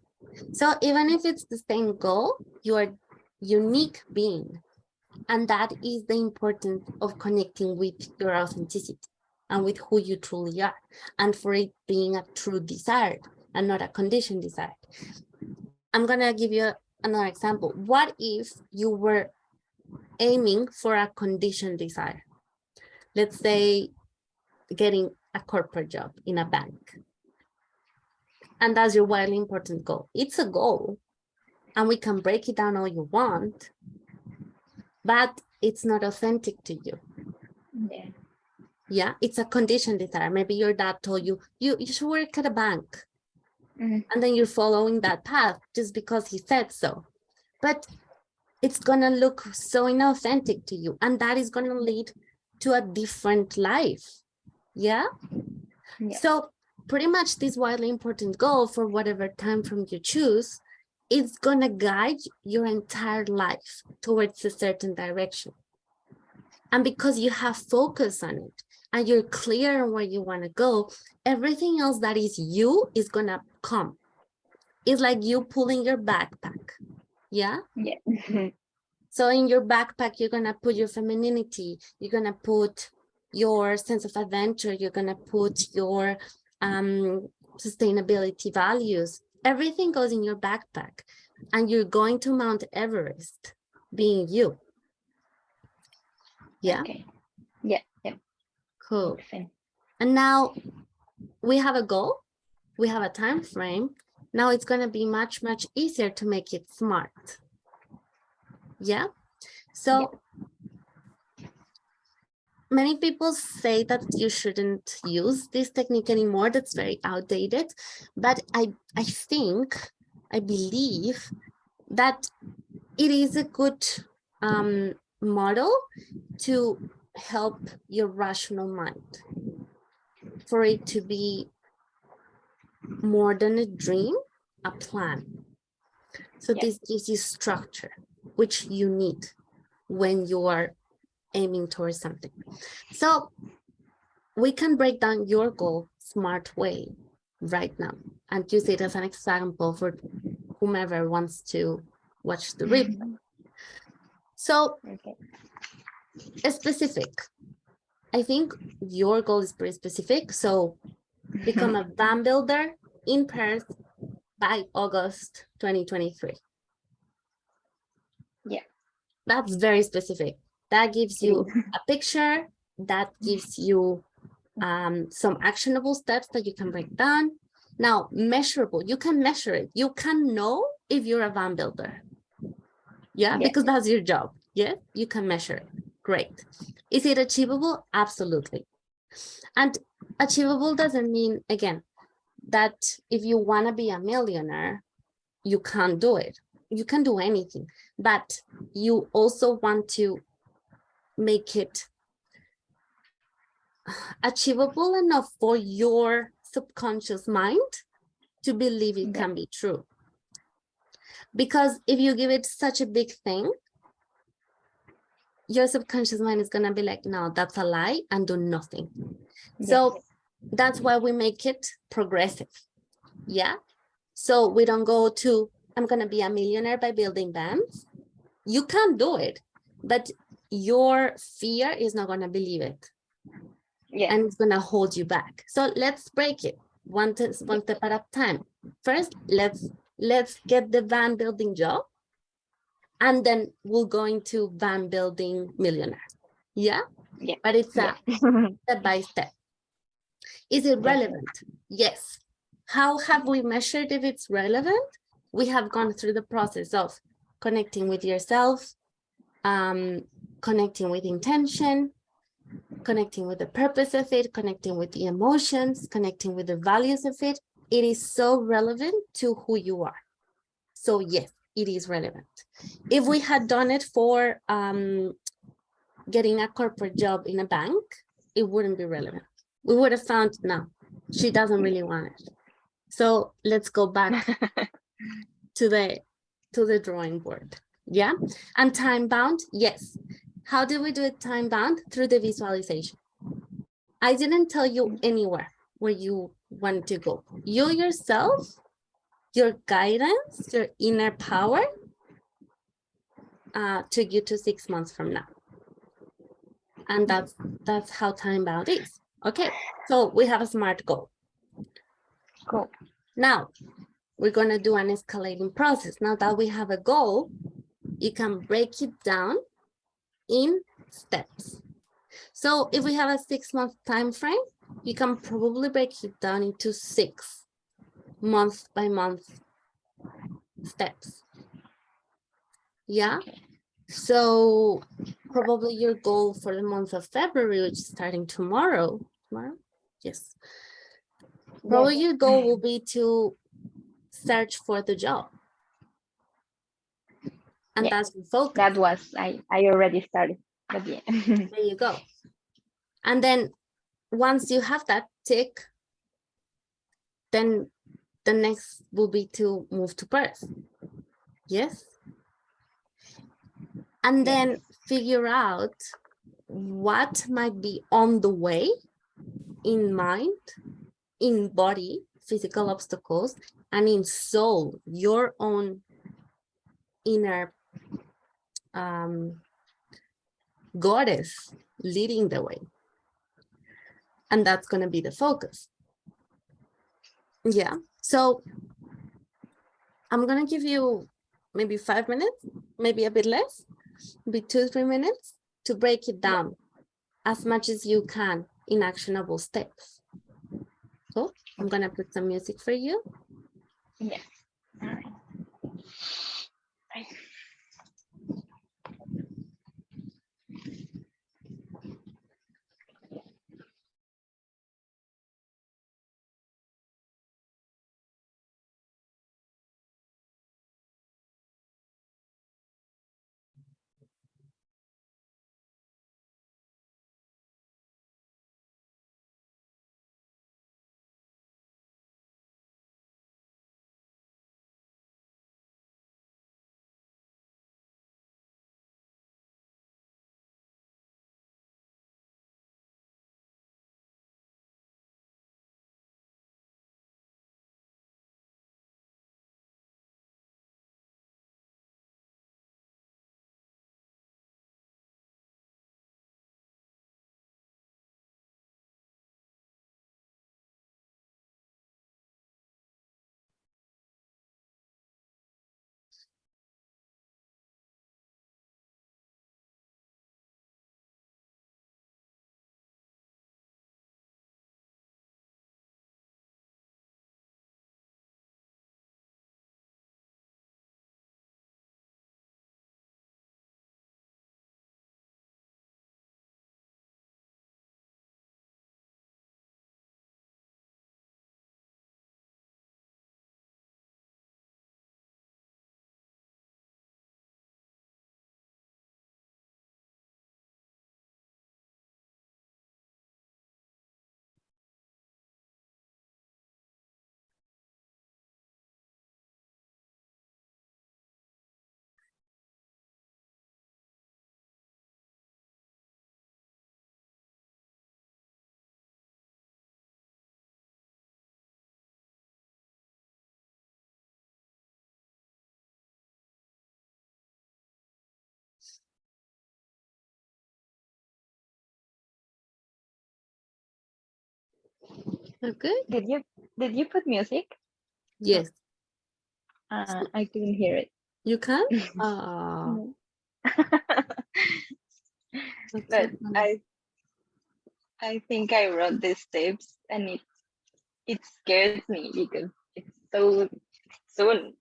So even if it's the same goal, you are unique being. And that is the importance of connecting with your authenticity and with who you truly are, and for it being a true desire and not a conditioned desire. I'm gonna give you another example. What if you were aiming for a conditioned desire? Let's say getting a corporate job in a bank. And that's your wildly important goal. It's a goal, and we can break it down all you want, but it's not authentic to you. Yeah. Yeah, it's a conditioned desire. Maybe your dad told you, you should work at a bank. And then you're following that path just because he said so. But it's gonna look so inauthentic to you, and that is gonna lead to a different life. Yeah? Yeah. So pretty much this wildly important goal, for whatever time frame you choose, is gonna guide your entire life towards a certain direction. And because you have focus on it and you're clear on where you want to go, everything else that is you is gonna come. It's like you pulling your backpack. Yeah. Yeah. So in your backpack, you're gonna put your femininity, you're gonna put your sense of adventure, you're gonna put your sustainability values. Everything goes in your backpack, and you're going to Mount Everest being you. Yeah. Okay. Yeah. Yeah. Cool. Makes sense. And now we have a goal, we have a time frame. Now it's going to be much, much easier to make it smart. Yeah. So many people say that you shouldn't use this technique anymore. That's very outdated. But I believe that it is a good model to help your rational mind, for it to be more than a dream, a plan. So this gives you structure, which you need when you are aiming towards something. So we can break down your goal smart way right now and use it as an example for whomever wants to watch the replay. So specific. I think your goal is pretty specific. So become a van builder in Perth by August 2023. Yeah. That's very specific. That gives you a picture, that gives you some actionable steps that you can break down. Now, measurable, you can measure it. You can know if you're a van builder. Yeah, because that's your job. Yeah, you can measure it. Great. Is it achievable? Absolutely. And achievable doesn't mean, again, that if you want to be a millionaire, you can't do it. You can do anything, but you also want to make it achievable enough for your subconscious mind to believe it can be true. Because if you give it such a big thing, your subconscious mind is going to be like, no, that's a lie, and do nothing. So that's why we make it progressive. Yeah. So we don't go to, I'm going to be a millionaire by building vans. You can't do it, but your fear is not going to believe it. Yeah. And it's going to hold you back. So let's break it one step at a time. First, let's get the van building job, and then we'll go into van building millionaire. Yeah. Yeah. But it's a step by step. Is it relevant? Yes. How have we measured if it's relevant? We have gone through the process of connecting with yourself, connecting with intention, connecting with the purpose of it, connecting with the emotions, connecting with the values of it. It is so relevant to who you are. So yes, it is relevant. If we had done it for getting a corporate job in a bank, it wouldn't be relevant. We would have found, no, she doesn't really want it. So let's go back to the drawing board. Yeah. And time bound, yes. How do we do it time bound? Through the visualization. I didn't tell you anywhere where you want to go. You yourself, your guidance, your inner power took you to 6 months from now. And that's how time bound is. Okay, so we have a SMART goal. Cool. Now, we're going to do an escalating process. Now that we have a goal, you can break it down in steps. So if we have a 6-month time frame, you can probably break it down into 6 month by month steps. Yeah. So probably your goal for the month of February, which is starting tomorrow. Yes. Probably your goal will be to search for the job. And that's your focus. That was, I already started, but yeah. There you go. And then once you have that tick, then the next will be to move to Perth. Yes. And then figure out what might be on the way in mind, in body, physical obstacles, and in soul, your own inner goddess leading the way. And that's going to be the focus. Yeah. So I'm going to give you maybe 5 minutes, maybe a bit less, maybe 2-3 minutes to break it down as much as you can in actionable steps. So I'm going to put some music for you. Yes. All right. Okay. Did you put music? Yes. I couldn't hear it. You can? But I think I wrote these tips and it scares me because it's so soon.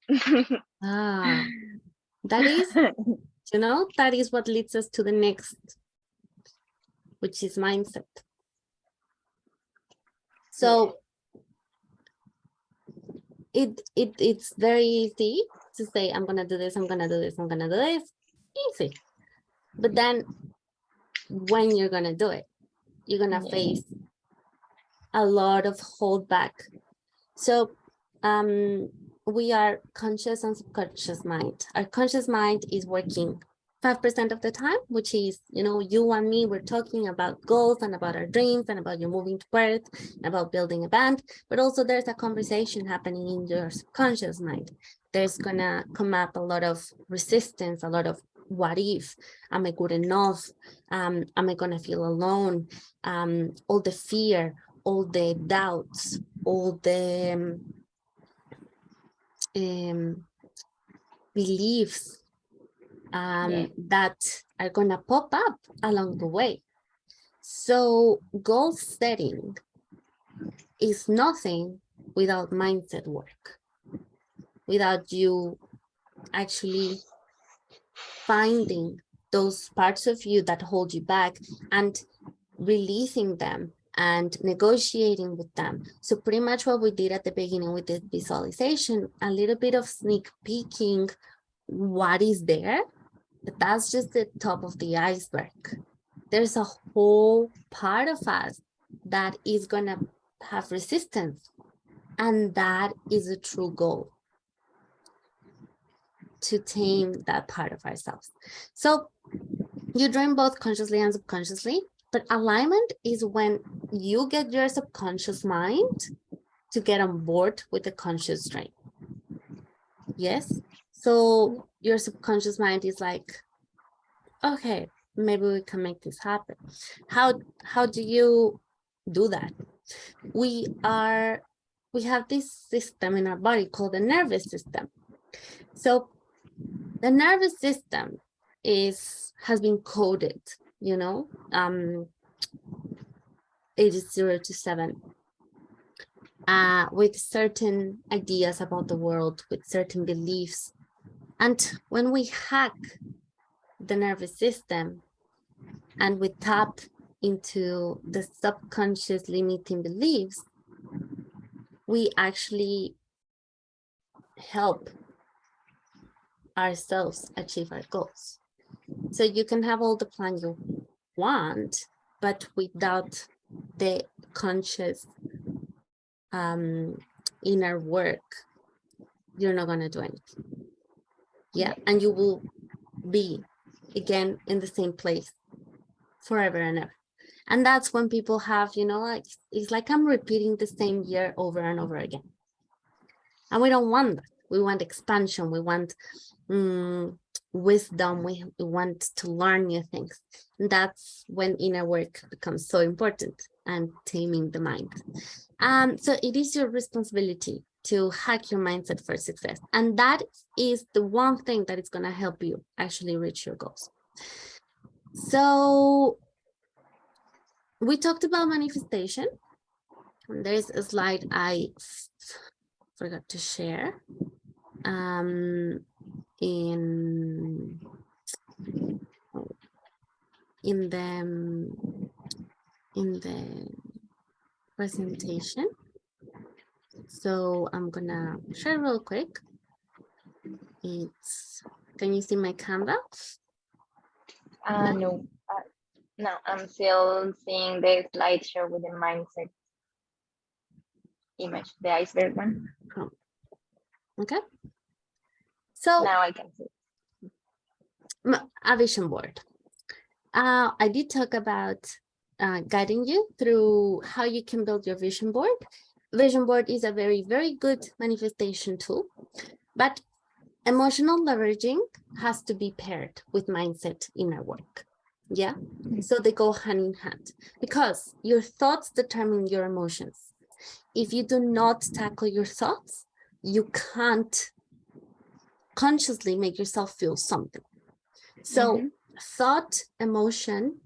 That is, that is what leads us to the next, which is mindset. So it's very easy to say, I'm gonna do this, I'm gonna do this, I'm gonna do this. Easy. But then when you're gonna do it, you're gonna face a lot of holdback. So we are conscious and subconscious mind. Our conscious mind is working 5% of the time, which is, you and me, we're talking about goals and about our dreams and about you moving to Perth, about building a band, but also there's a conversation happening in your subconscious mind. There's gonna come up a lot of resistance, a lot of what if, am I good enough? Am I gonna feel alone? All the fear, all the doubts, all the beliefs Yeah. that are gonna pop up along the way. So goal setting is nothing without mindset work, without you actually finding those parts of you that hold you back and releasing them and negotiating with them. So pretty much what we did at the beginning with the visualization, a little bit of sneak peeking what is there, but that's just the top of the iceberg. There's a whole part of us that is gonna have resistance, and that is a true goal, to tame that part of ourselves. So you dream both consciously and subconsciously, but alignment is when you get your subconscious mind to get on board with the conscious dream. Yes? So your subconscious mind is like, okay, maybe we can make this happen. How do you do that? We have this system in our body called the nervous system. So the nervous system has been coded, ages 0 to 7, with certain ideas about the world, with certain beliefs. And when we hack the nervous system and we tap into the subconscious limiting beliefs, we actually help ourselves achieve our goals. So you can have all the plan you want, but without the conscious inner work, you're not going to do anything. Yeah. And you will be again in the same place forever and ever. And that's when people have, like, it's like I'm repeating the same year over and over again. And we don't want that. We want expansion. We want wisdom. We want to learn new things. And that's when inner work becomes so important, and taming the mind. So it is your responsibility to hack your mindset for success. And that is the one thing that is going to help you actually reach your goals. So we talked about manifestation. There's a slide I forgot to share in the presentation. So I'm gonna share real quick. Can you see my Canva? No. No, I'm still seeing the slideshow with the mindset image, the iceberg one. Okay. So now I can see a vision board. I did talk about guiding you through how you can build your vision board. Vision board is a very, very good manifestation tool, but emotional leveraging has to be paired with mindset inner work. Yeah, so they go hand in hand, because your thoughts determine your emotions. If you do not tackle your thoughts, you can't consciously make yourself feel something. So thought, emotion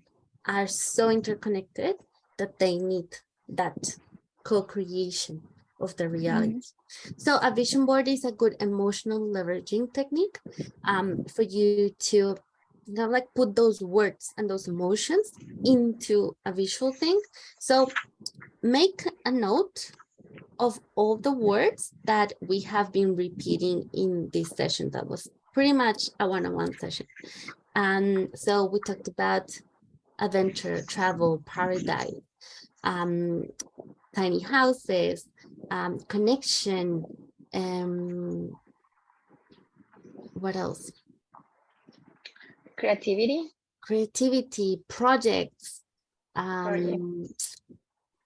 are so interconnected that they need that co-creation of the reality. So a vision board is a good emotional leveraging technique for you to like put those words and those emotions into a visual thing. So make a note of all the words that we have been repeating in this session. That was pretty much a one-on-one session. So we talked about adventure, travel, paradise, tiny houses, connection, what else? creativity, projects, project.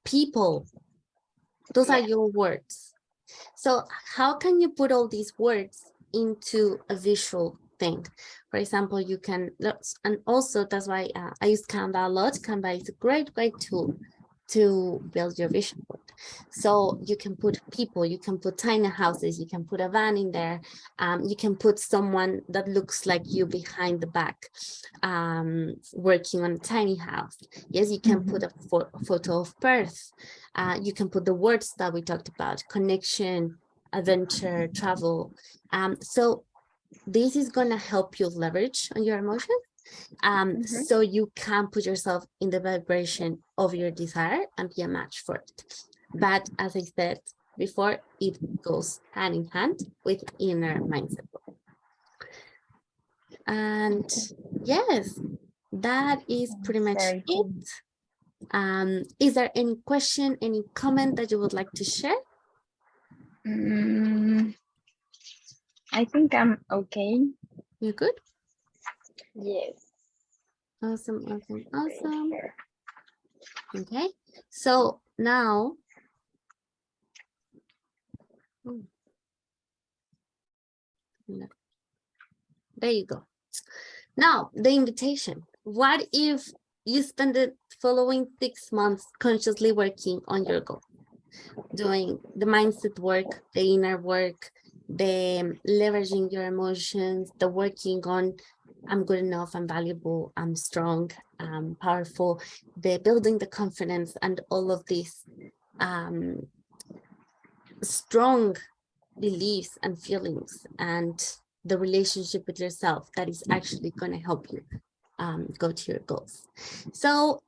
people. Those are Yeah. your words. So how can you put all these words into a visual thing? For example, you can, and also that's why I use Canva a lot. Canva is a great tool to build your vision board. So you can put people, you can put tiny houses, you can put a van in there, you can put someone that looks like you behind the back, working on a tiny house. Yes, you can put a photo of Perth. You can put the words that we talked about: connection, adventure, travel. So this is going to help you leverage on your emotions. So you can put yourself in the vibration of your desire and be a match for it. But as I said before, it goes hand in hand with inner mindset. And yes, that is pretty much Very it. cool. Is there any question, any comment that you would like to share? I think I'm okay. You're good? Yes. Awesome. Sure. Okay, so now, there you go. Now, the invitation. What if you spend the following 6 months consciously working on your goal, doing the mindset work, the inner work, the leveraging your emotions, the working on I'm good enough, I'm valuable, I'm strong, I'm powerful, the building the confidence, and all of these strong beliefs and feelings, and the relationship with yourself that is actually going to help you go to your goals. So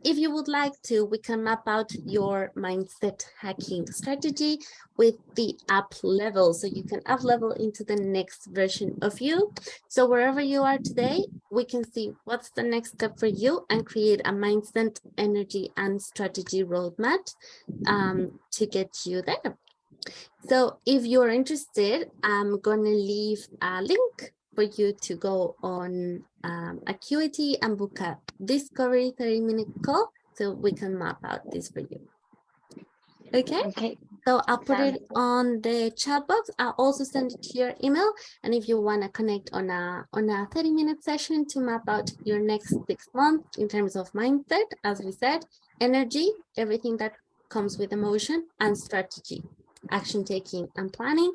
if you would like to, we can map out your mindset hacking strategy with the up level. So you can up level into the next version of you. So wherever you are today, we can see what's the next step for you and create a mindset, energy, and strategy roadmap to get you there. So if you're interested, I'm going to leave a link for you to go on Acuity and book a discovery 30-minute call so we can map out this for you. Okay? Okay. So I'll put it on the chat box. I'll also send it to your email. And if you want to connect on a 30-minute session to map out your next 6 months in terms of mindset, as we said, energy, everything that comes with emotion, and strategy, action taking and planning,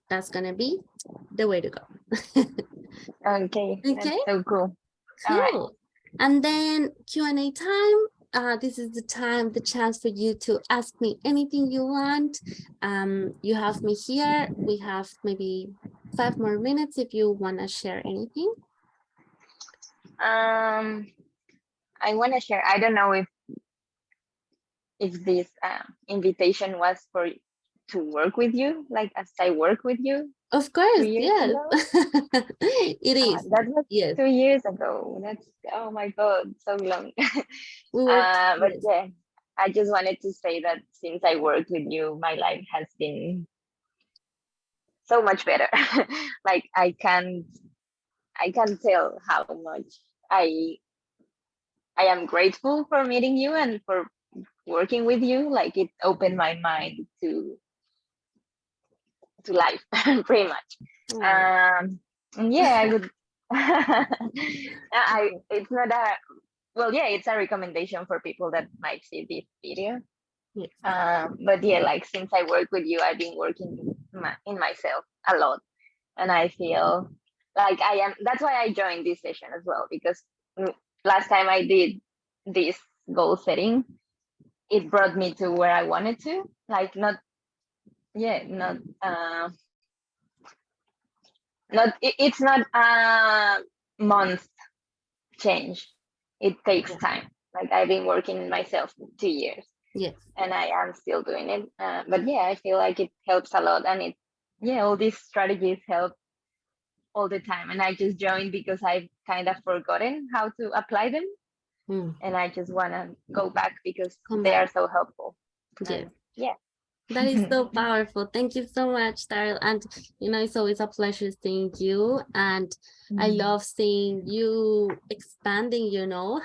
that's going to be the way to go. Okay. Okay, That's so cool. cool. All right. And then Q&A time. This is the time, the chance for you to ask me anything you want. You have me here. We have maybe 5 more minutes if you want to share anything. I want to share. I don't know if this invitation was for to work with you, like as I work with you Of course, 2 years yes. ago. It is. That was Yes. 2 years ago. That's, oh my God, so long. We worked. But Yes. yeah, I just wanted to say that since I worked with you, my life has been so much better. Like I can tell how much I I am grateful for meeting you and for working with you. Like it opened my mind to life, pretty much. Oh. Yeah, I would. It's not a, well, yeah, it's a recommendation for people that might see this video. Yes. But yeah, like since I work with you, I've been working in myself a lot, and I feel like I am. That's why I joined this session as well, because last time I did this goal setting, it brought me to where I wanted to. Like it's not a month change. It takes Yeah. time. Like I've been working myself 2 years, Yes. and I am still doing it. But yeah, I feel like it helps a lot, and all these strategies help all the time. And I just joined because I've kind of forgotten how to apply them, and I just want to go back because Come they back. are so helpful. Yes. Yeah. That is so powerful. Thank you so much, Daryl. And it's always a pleasure seeing you. And I love seeing you expanding,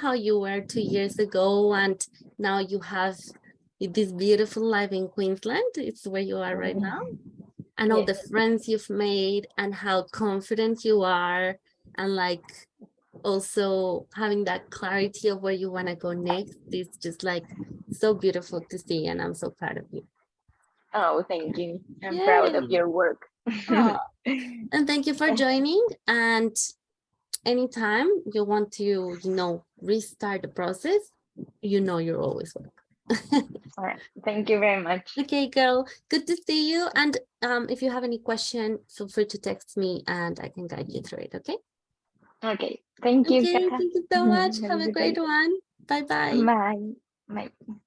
how you were 2 years ago. And now you have this beautiful life in Queensland. It's where you are right now. And all the Yes. friends you've made and how confident you are. And like also having that clarity of where you want to go next is just like so beautiful to see. And I'm so proud of you. Oh, thank you. I'm proud of Yay. your work. Oh, and thank you for joining. And anytime you want to, restart the process, you're always welcome. All right. Thank you very much. Okay, girl. Good to see you. And if you have any question, feel free to text me and I can guide you through it. Okay. Okay. Thank you, Okay. Kata. Thank you so much. Have Have a a good great day. one. Bye bye. Bye. Bye.